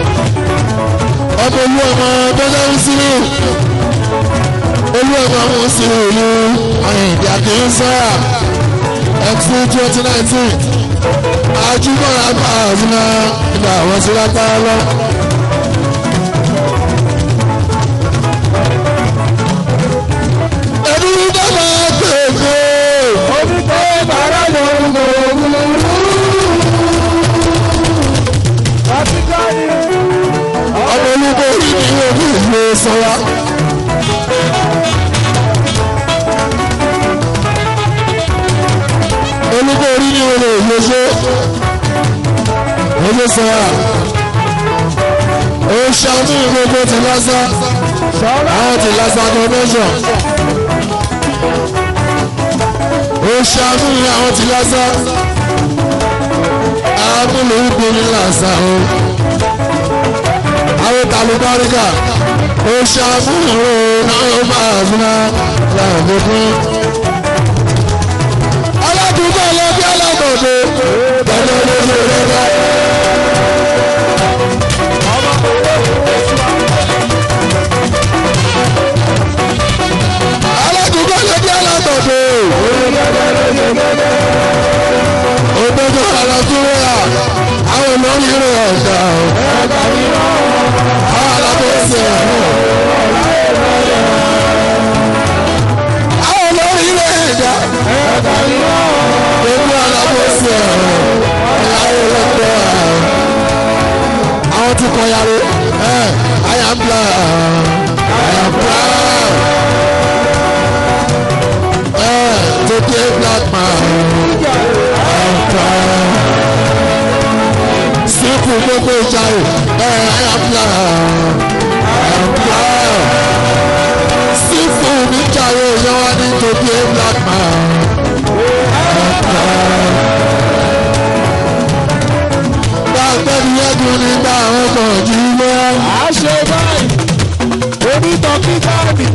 ọmọ olú ọmọ bọ́jà ń sinmi olú ọmọ mú sí ìlú Àyìndé Akínsọ́yà ẹ̀kú 2019 ajúmọ̀ra bá àzúná ìgbà àwọn sí látara lọ. ẹni dábàá gbègbè. Omi tó bàrà lórúkọ ògùn. Àtikọ́ni. ọmọ olúkọ orí ni ojú ìlú sọ́wọ́. olúkọ orí ni olè ìlóṣó ojú sọ́wọ́. ó ṣàmú gbogbo ti lásán àwọn ti lásán convention. ó ṣàmú àwọn ti lásán àbúlé ìgbóni lásán o. àwọn tàlùbáríkà ó ṣàmúlò náà máa fúnra láàbò fún. aládùúgbò ọlọ́bí alábọ̀dé pẹ̀lú olóṣèlú rẹ̀ bá. aládùúgbò ọlọ́bí alábọ̀dé. òdodo àlàkúrẹ́à àwọn olórí rẹ̀ ọ̀dà o. àwọn alábọ̀ọ́sẹ̀ ọ̀hún. àwọn olórí rẹ̀ ẹ̀dá. gbogbo alábọ̀ọ́sẹ̀ ọ̀hún. àwọn olóògbé ọ̀hún. àwọn tí kọ yàrá I am proud. I am proud. To be a black man. I am proud. Simple gbogbo ìjàre. I am proud. I am proud. Simple níjàre èèyàn wá ní to be a black man. I am proud. Bàbá mi yẹ́dùn nígbà àwọn ọkọ̀ jù lọ. À ṣe báyìí. Onítọ̀ kíkàbì.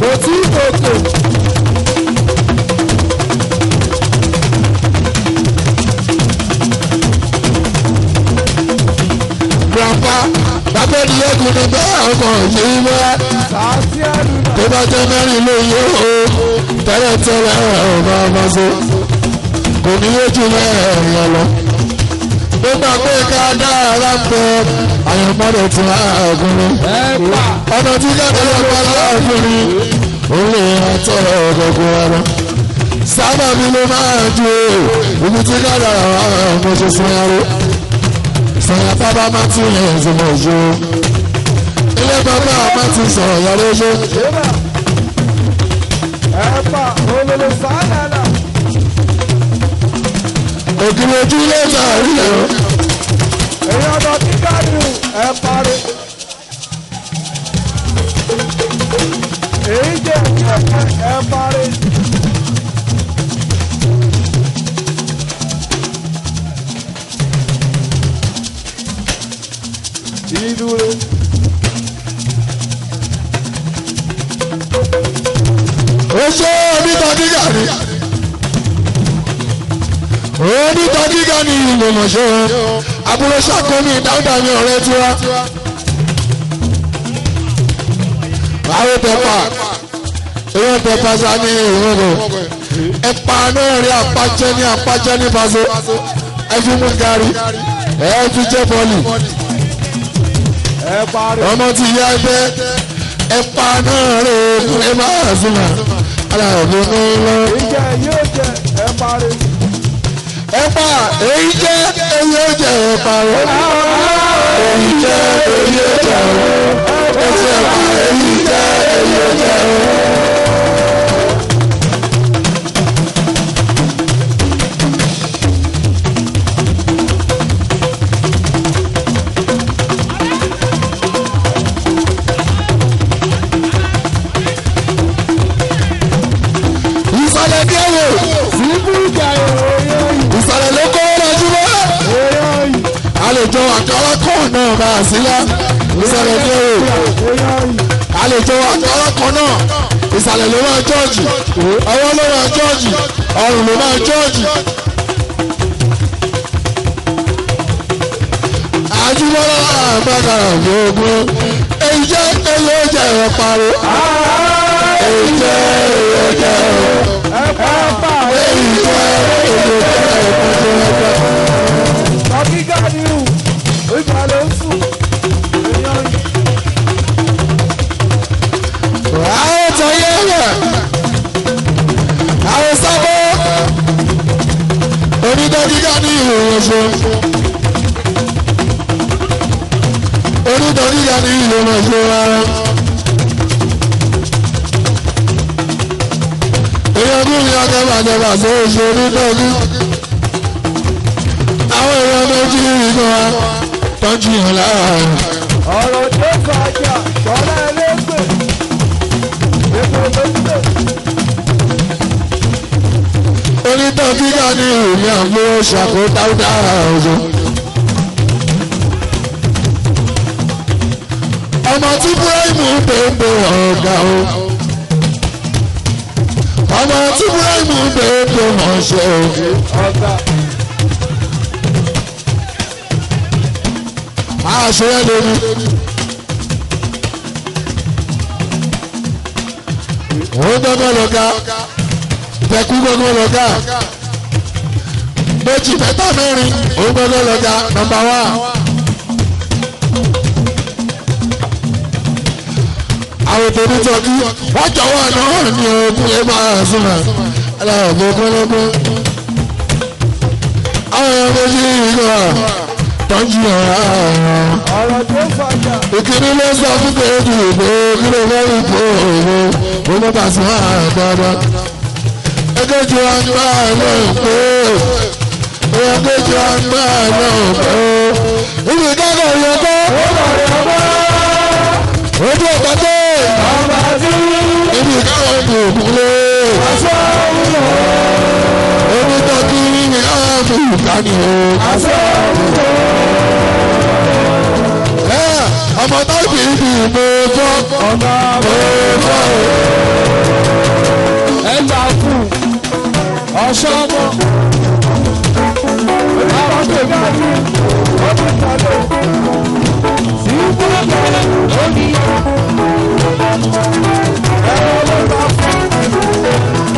Kò tí kòkò. Grandpa, bàbá mi yẹ́dùn nígbà àwọn ọkọ̀ jù lọ. Sàásì àdúrà. Tó bá jẹ́ mẹ́rin ló yẹ o, tẹ́lẹ̀tẹ́lẹ̀ ọ̀nà ọmọ so, kò ní yójú mẹ́rin lọ. Nígbà pé ká dára ń bẹ àyànmọ́dọ̀ tí a gùn ní. Ẹ̀pà. Ọ̀nà tí kẹ́kọ̀ọ́ pa láàfin ni ó lè tọrọ ọ̀gọ̀gọ̀ ara. Sábà mi ló máa ju ibi tí kádàrà ọmọ ṣe sin aró. Sọ̀yà bàbá máa ti yẹn ìṣòwò ìṣó. Ilé bàbá máa ti sọ̀rọ̀ yàrá oṣù. Ẹ̀pà olólo sàádàdà. ògiri ojú ilé ìtàrí ẹ̀ o. èyí ọ̀dọ̀ tí káàdì ẹ̀ parí. èyí jẹ́ ẹ̀ parí. ìdúró. ó ṣe onítọ̀ gíga ni onítọ̀ gíga ni ìlòmọ̀ṣẹ́ àbúrò ṣàkómi dáúdà ní ọ̀rẹ́ tiwa. àwọn tẹ̀pà èèyàn tẹ̀pà sá ní ìrọ̀rọ̀ ẹ̀pà náà rí apájẹ́ ní Paso ẹ fi mú gàrí ẹ fi jẹ́ bọ́ọ̀lì ọmọ tí ìyá ẹgbẹ́ ẹ̀pà náà rí ẹ máa sùn aláàbò ní lọ. ìjẹ yóò jẹ ẹ parí. ẹ̀pà èyí jẹ́ èyí ó jẹ́ ẹ̀pà rẹ̀ èyí jẹ́ èyí ó jẹ́ ẹ̀pà èyí jẹ́ èyí ó jẹ́. ìsàlẹ̀ ní ẹ̀wò ìsàlẹ̀ ló kọ́ lọ́jú mọ́ àlejò àkàrà kan náà bá a sí lá ìsàlẹ̀ ní ẹ̀wò àlejò àkàrà kan náà ìsàlẹ̀ ló máa jọ́ọ̀jì ọwọ́ ló máa jọ́ọ̀jì ọrùn ló máa jọ́ọ̀jì. àjùmọ̀lá àgbàkàrà gbogbo èyí jẹ́ èyí ó jẹ́ ẹ̀rọ parí èyí jẹ́ èyí ó jẹ́ ẹ̀pà èyí jẹ́ èyí ó jẹ́ ẹ̀rọ. ọ̀gígá ni ìhù ìgbà ló ń sùn. èèyàn àwọn tó yẹ wẹ̀ àwọn sábọ́ onídọ́gígá ní ìròyìn ṣe onídọ́gígá ní ìròyìn ṣe rárá. èèyàn bí mi akẹ́bàjẹ́bà tó ń ṣe onídọ́gí àwọn èèyàn méjì nínú wa tọ́jú yàn lára rẹ̀. ọ̀rọ̀ tó kọjá tọ́lá ẹlẹ́gbẹ̀ẹ́ èkó tó gbé. onítọ̀gígá ní ìròyìn àgbọ̀ ṣàkó dáúdá ọ̀ṣọ́. ọmọ tí Búráìmù ń bèbè ọ̀gá o ọmọ tí Búráìmù ń bèbè ọ̀ṣẹ́ o. ọ̀gá àṣeyẹ lórí òun gbọ́dọ̀ lọ́gá ìfẹ́kú gbọ́dọ̀ lọ́gá méjì mẹ́ta mẹ́rin òun gbọ́dọ̀ lọ́gá nọ́mbà wá. àwọn tó ní tọ́jú wọ́n jọ̀wọ́ náà ní ogún ẹ máa súnmọ́ aláàbò kọ́lọ́gbọ́. àwọn èèyàn méjì yìí wà tọ́jú ọ̀rọ̀ tó kọjá. ìkíní ló sọ fún kéèdì ìbò kí ló fẹ́ rí ìbò òwò òwò bá sí àgbàdo. ẹgbẹ́jọ àgbà náà pé ẹgbẹ́jọ àgbà náà pé ibi ìdáná yọ bọ́ ojú ọ̀pọ̀tẹ́ ibi ìdáná ìbò òkúlé omi tọ́jú ní ààbò ìdáni o. ọmọ táìpì ìdí ìbò fọ́ ọ̀gá fọ́ ẹ̀ta kù ọ̀ṣọ́mọ. àwọn tó ga ní ọdún tàbí sí gbọ́dọ̀ lórí ẹ̀rọ ló bá fún.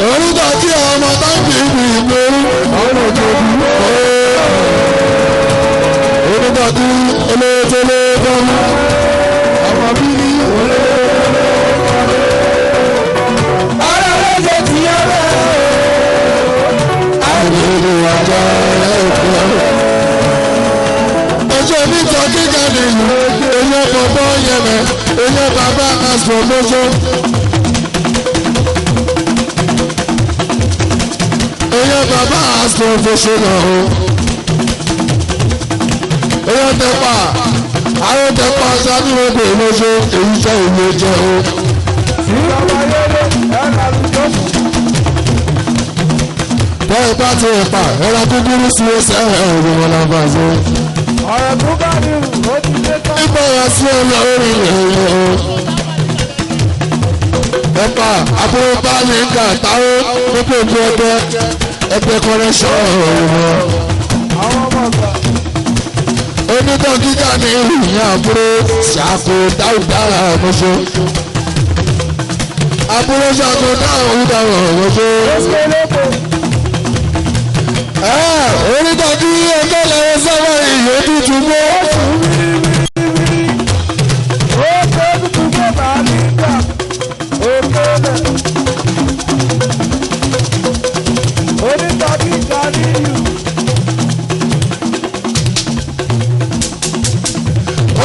orúkọ tí ọmọ táìpì ìbí ìbò onítọ̀ kíkà nìyí èyàn bọ̀bọ̀ yẹmẹ èyàn bàbá astrolojo èyàn bàbá astrolojo náà o èyàn tẹpa àwọn tẹpa sábì wọn bè lóṣó èyí jẹ ìwé jẹ o. bẹ́ẹ̀ bá ti pa ẹ̀rọ kúkúrú sí ẹsẹ̀ ẹ̀rọ wọn náà bá ṣe. ọ̀rọ̀ tó bá ní ó ti dé tán. nígbà wá sí ọ̀nà orí ẹ̀yẹ o. ẹ̀pà àbúrò bá ní ká táwọn nípò ìlú ẹgbẹ́ kọ́rẹ́ṣọ́ ọ̀rọ̀. àwọn ọmọ ọgbà. onítọ̀ gíga ní ìyá àbúrò ṣàkó dáúdára ọmọṣọ. àbúrò ṣàkó dáúdára ọmọṣọ. onítọ̀ kí ẹgbẹ́ lẹ́yìn sọ́wọ́ ìyó tútù mọ́. ó tó tútù mọ́ bá a ní ìgbà òkè lẹ̀. onítọ̀ gíga ní ìlú.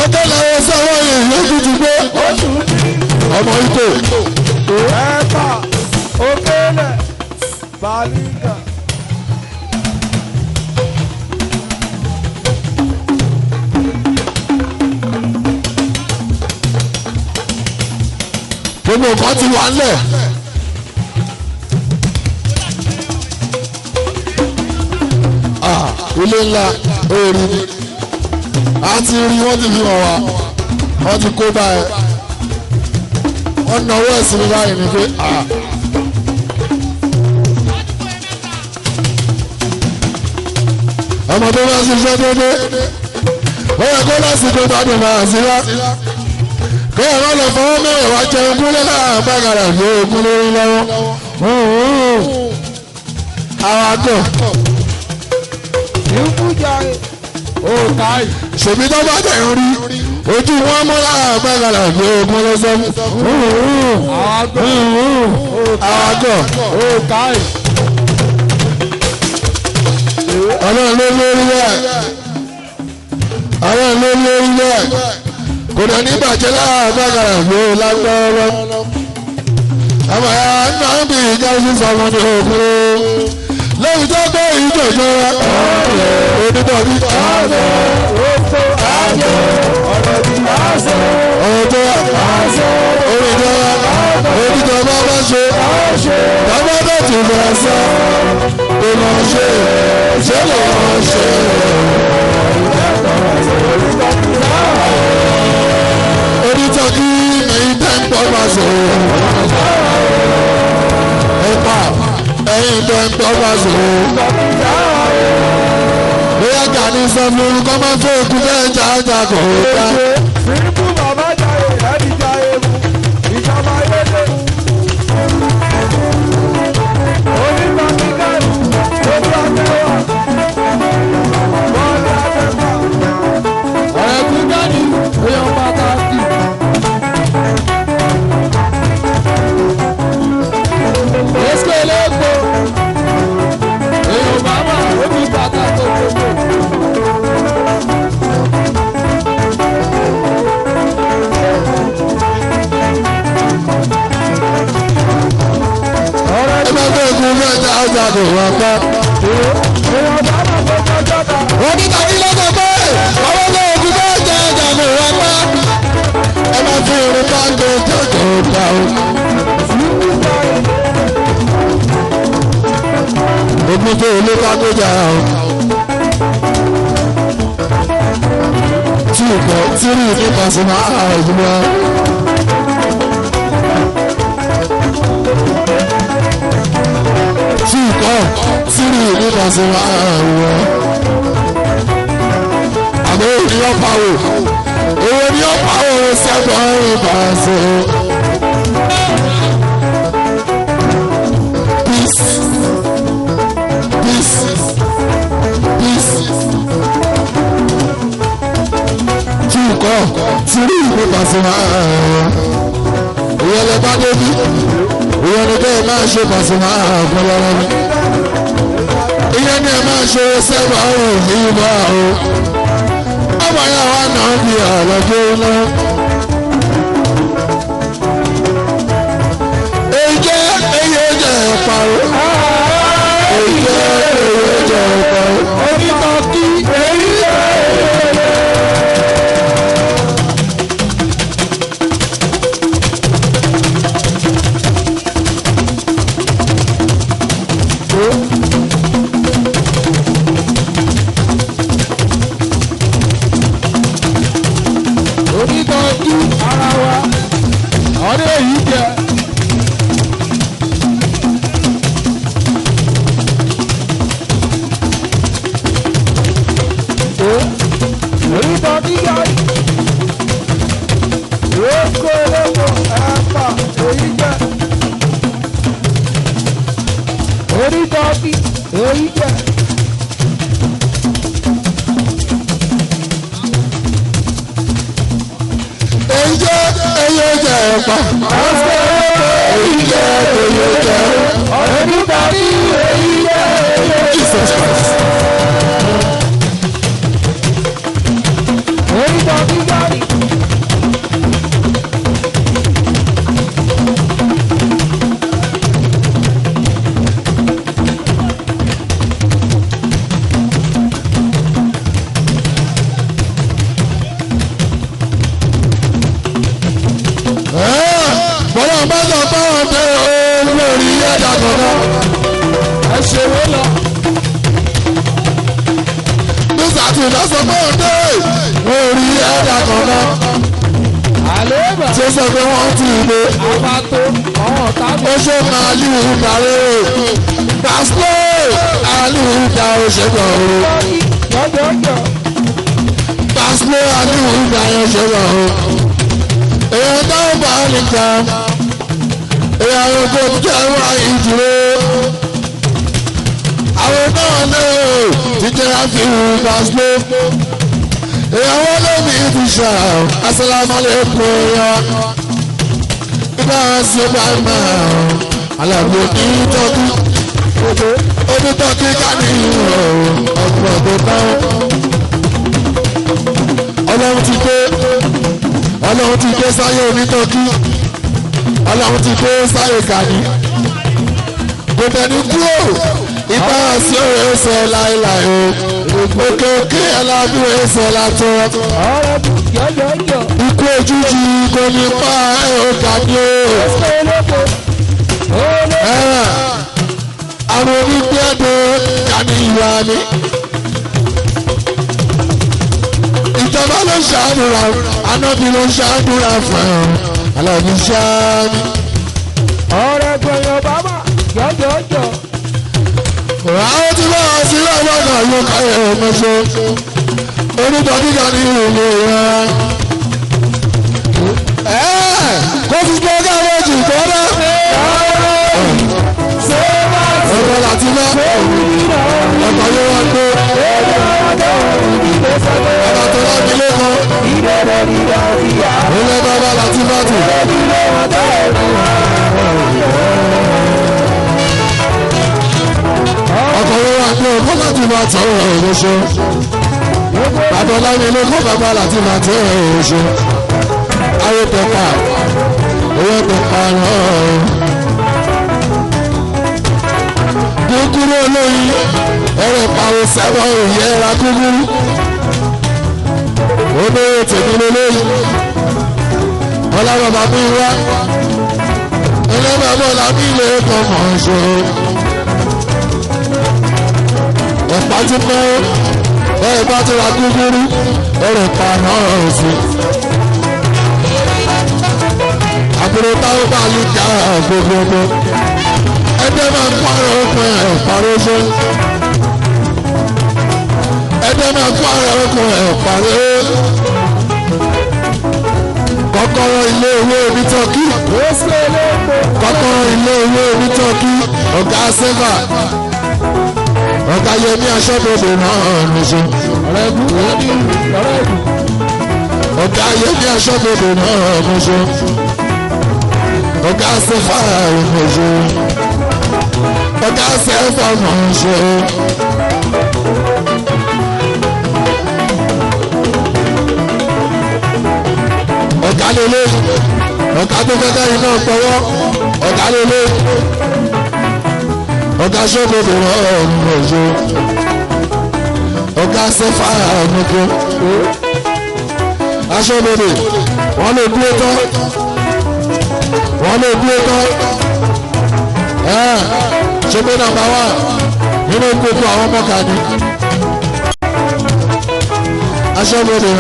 ọjọ́ lẹ́yìn sọ́wọ́ ìyó tútù mọ́. ọmọ ikọ̀. ẹ̀ka òkè lẹ̀ bá a ní ìgbà. gbogbo nǹkan ti wà ńlẹ̀. ilé ńlá orí ni a ti rí wọ́n ti fi hàn wá wọ́n ti kó báyìí wọ́n náwó ẹ̀sìn mi báyìí ni pé ọmọ tó bá ṣiṣẹ́ dédé ó yẹ kó lásìkò gbádùn máa sí wá kí ẹ̀rọ lọ fọwọ́ mẹ́rin wá jẹun kúlẹ̀ láàrín bàgàrà ní ogun lórí lọ́wọ́ àwọn àgọ́ ìfújàre òkàì. ṣèbí tó bá tẹ̀ ń rí ojú wọn mọ́ láàrín bàgàrà ní ogun lọ́sọ́mù àwọn àgọ́ òkàì. ọlọ́run ló lórí rẹ̀ ọlọ́run ló lórí rẹ̀ kò dẹ̀ ní bàjẹ́ láàrín bàgàrà ní lágbára àmọ́ ẹ̀ ń náà bí ìjà sísọ ọmọ ní òkúrò lẹ́yìn tó gbé ìjọ̀jọ́ onígbà bí ọ̀rọ̀ òfò àjẹ́ ọ̀rọ̀ bí àṣẹ. ọjọ́ oníjọ́ oníjọ́ bá bá ṣe bàbá bá ti bá sọ pé lọ́ ṣe ṣé lọ́ ṣe. onítọ́jú ẹ̀yin tẹ́ ń pọ̀ máa sọ ẹ̀pà ẹ̀yin tẹ́ ń pọ̀ máa sọ. bóyá gani sọ fún un kọ́ máa fẹ́ òkú bẹ́ẹ̀ jájà kò dá. fíìmù bàbá jayé ẹni jayé mu ìjọba yédè. onígbà kíkẹ́rù tó bá mẹ́wàá bọ́ọ̀lù àtẹ́fà. ọ̀rẹ́ kíkẹ́ ni èèyàn pàtàkì. èsì eléèpo èèyàn bàbá ó ní pàtàkì gbogbo. ẹgbẹ́ ogun mẹ́ta ọjà kò wá pa. onítàbí lọ́kọ̀ pé ọwọ́ náà ogun mẹ́ta ọjà kò wá pa. ẹ máa fi irun bá ń gbé jọjọ dá o. ogun tó ilé bá gbé jà o. tí ìkọ̀ tí rí ní Pasuma ìdúró. tí ìkọ̀ tí rí ní Pasuma ìwọ. àmọ́ òní ọ̀pá wò owó ní ọ̀pá wò sẹ́gbọ̀n ìbáṣe. peace peace peace. tí ìkọ̀ tí rí ní Pasuma ìyẹn lè bá débi ìyẹn ni bẹ́ẹ̀ máa ṣe Pasuma àgbọ̀lọ́rọ́ mi ìyẹn ni ẹ máa ṣe sẹ́wọ̀n ọ̀rùn ní ìbá o bá yà wá náà bí àlọ́jọ́ iná. èyí jẹ́ ìparọ́. èyí jẹ́ ìparọ́. onítọ̀ kí èyí jẹ́ onítọ́jú ara wa ọ̀rẹ́ èyí jẹ́ onítọ́jú yáyí lóko lóko ẹ̀fà èyí jẹ́ onítọ́jú èyí jẹ́. èyí jẹ́ ẹ̀pà. èyí jẹ́ ọ̀rẹ́ nígbà tí èyí jẹ́ Jesus Christ. onítọ́jú yáyí. bọ́lá bá sọ pé wọ́n tẹ olórí ẹ̀dá kankan. ẹ ṣe wé lọ. ní sàtúndà sọ pé wọ́n tẹ olórí ẹ̀dá kankan. àlébà tí ó sọ pé wọ́n ti dé. àpàtó ọ̀hún tábí. ó ṣe máa lù ú darí. pásítọ̀ àlù ú da òṣèlú ọ̀hún. jọjọjọ. pásítọ̀ àlù ú da òṣèlú ọ̀hún. èèyàn tó ń bá nìkan. èèyàn tó jẹ́ wá ìdúró. àwọn náà lè jíjẹ́ àfihàn pásítọ̀. èèyàn wọ́n lé mi ti ṣá asalaamualeykum ya. ibà ṣe bá máa alábò ní tọ́kí. onítọ́kí ká ní ọ̀pọ̀ tó tán. ọlọ́run ti dé sáyé onítọ́kí. ọlọ́run ti dé sáyé kàní. kò tẹ̀lé kúrò ibà sí òye ẹsẹ̀ láéláé o. òkè òkè alábí ẹsẹ̀ látọ̀. ọ̀rẹ́ bù jọjọjọ. ikú òjijì kò ní pa ọ̀gá ní o. olóko olóko. àwọn onígbẹ́dọ̀ kàní ìwà ni. ìjọba ló ṣàdúrà anábì ló ṣàdúrà fún ẹ alábí ṣáàbí. ọ̀rẹ́ gbẹ̀yìn bàbá jọjọjọ. àwọn tí wọ́n wá sí lọ́wọ́ náà yóò káyọ̀ ọmọṣẹ́ onítọ̀ gíga ní ìlú ìran. kó fi gbọ́ káwọ́ jù tọ́lá. ọ̀rọ̀ láti má ọkọ̀ yóò wá gbé ọba tó láti lẹ́kọ̀ọ́ ilé bàbá láti má tù. ọkọ̀ yóò wá gbé ọkọ̀ láti má tọ̀ ọ̀rọ̀ ṣe. bàbá ọlámi ilé kọ́ bàbá láti má tọ̀ ọ̀rọ̀ ṣe. ayé tẹ̀pa owó tẹ̀pa náà. kúkúrú olóyin ẹ̀rẹ̀ pàrọ̀ sábà òye ẹ̀ra kúkúrú. olóyè tèmi lólóyin ọlọ́run bàbá ìwá ẹlẹ́bàá bọ́lá bí ilé ẹ̀kọ́ mọ̀ ọ́n ṣe. ọ̀pá tí mọ́ ẹ̀rẹ̀ bá ti ra kúkúrú ẹ̀rẹ̀ pa náà sí. àbúrò táwọn bá yí ká gbogbo ẹgbẹ́ máa ń pààrọ̀ ọkùn ẹ̀ pààrọ̀ ṣe. ẹgbẹ́ máa ń pààrọ̀ ọkùn ẹ̀ pààrọ̀. kọ́kọ́rọ́ ilé ìwé onítọ́kí. kọ́kọ́rọ́ ilé ìwé onítọ́kí. ọ̀gá sẹ́fà. ọ̀gá yẹmí aṣọ́bodè náà nìṣó. ọ̀gá yẹmí aṣọ́bodè náà nìṣó. ọ̀gá sẹ́fà nìṣó. ọ̀gá sẹ́fà nìṣó. lélẹ̀ ọ̀gá tó fẹ́ kẹ́yìn náà gbọ́wọ́ ọ̀gá lélẹ̀ ọ̀gá sọ́gbọ̀dọ̀ ọ̀rùn ọ̀ṣọ́ ọ̀gá sẹ́fà ọ̀nùkọ́ aṣọ́gbọ̀dọ̀ wọ́n lè dúró tán ṣọ́gbọ̀dọ̀ nàmbà wà nínú gbogbo àwọn ọmọ kan ní aṣọ́gbọ̀dọ̀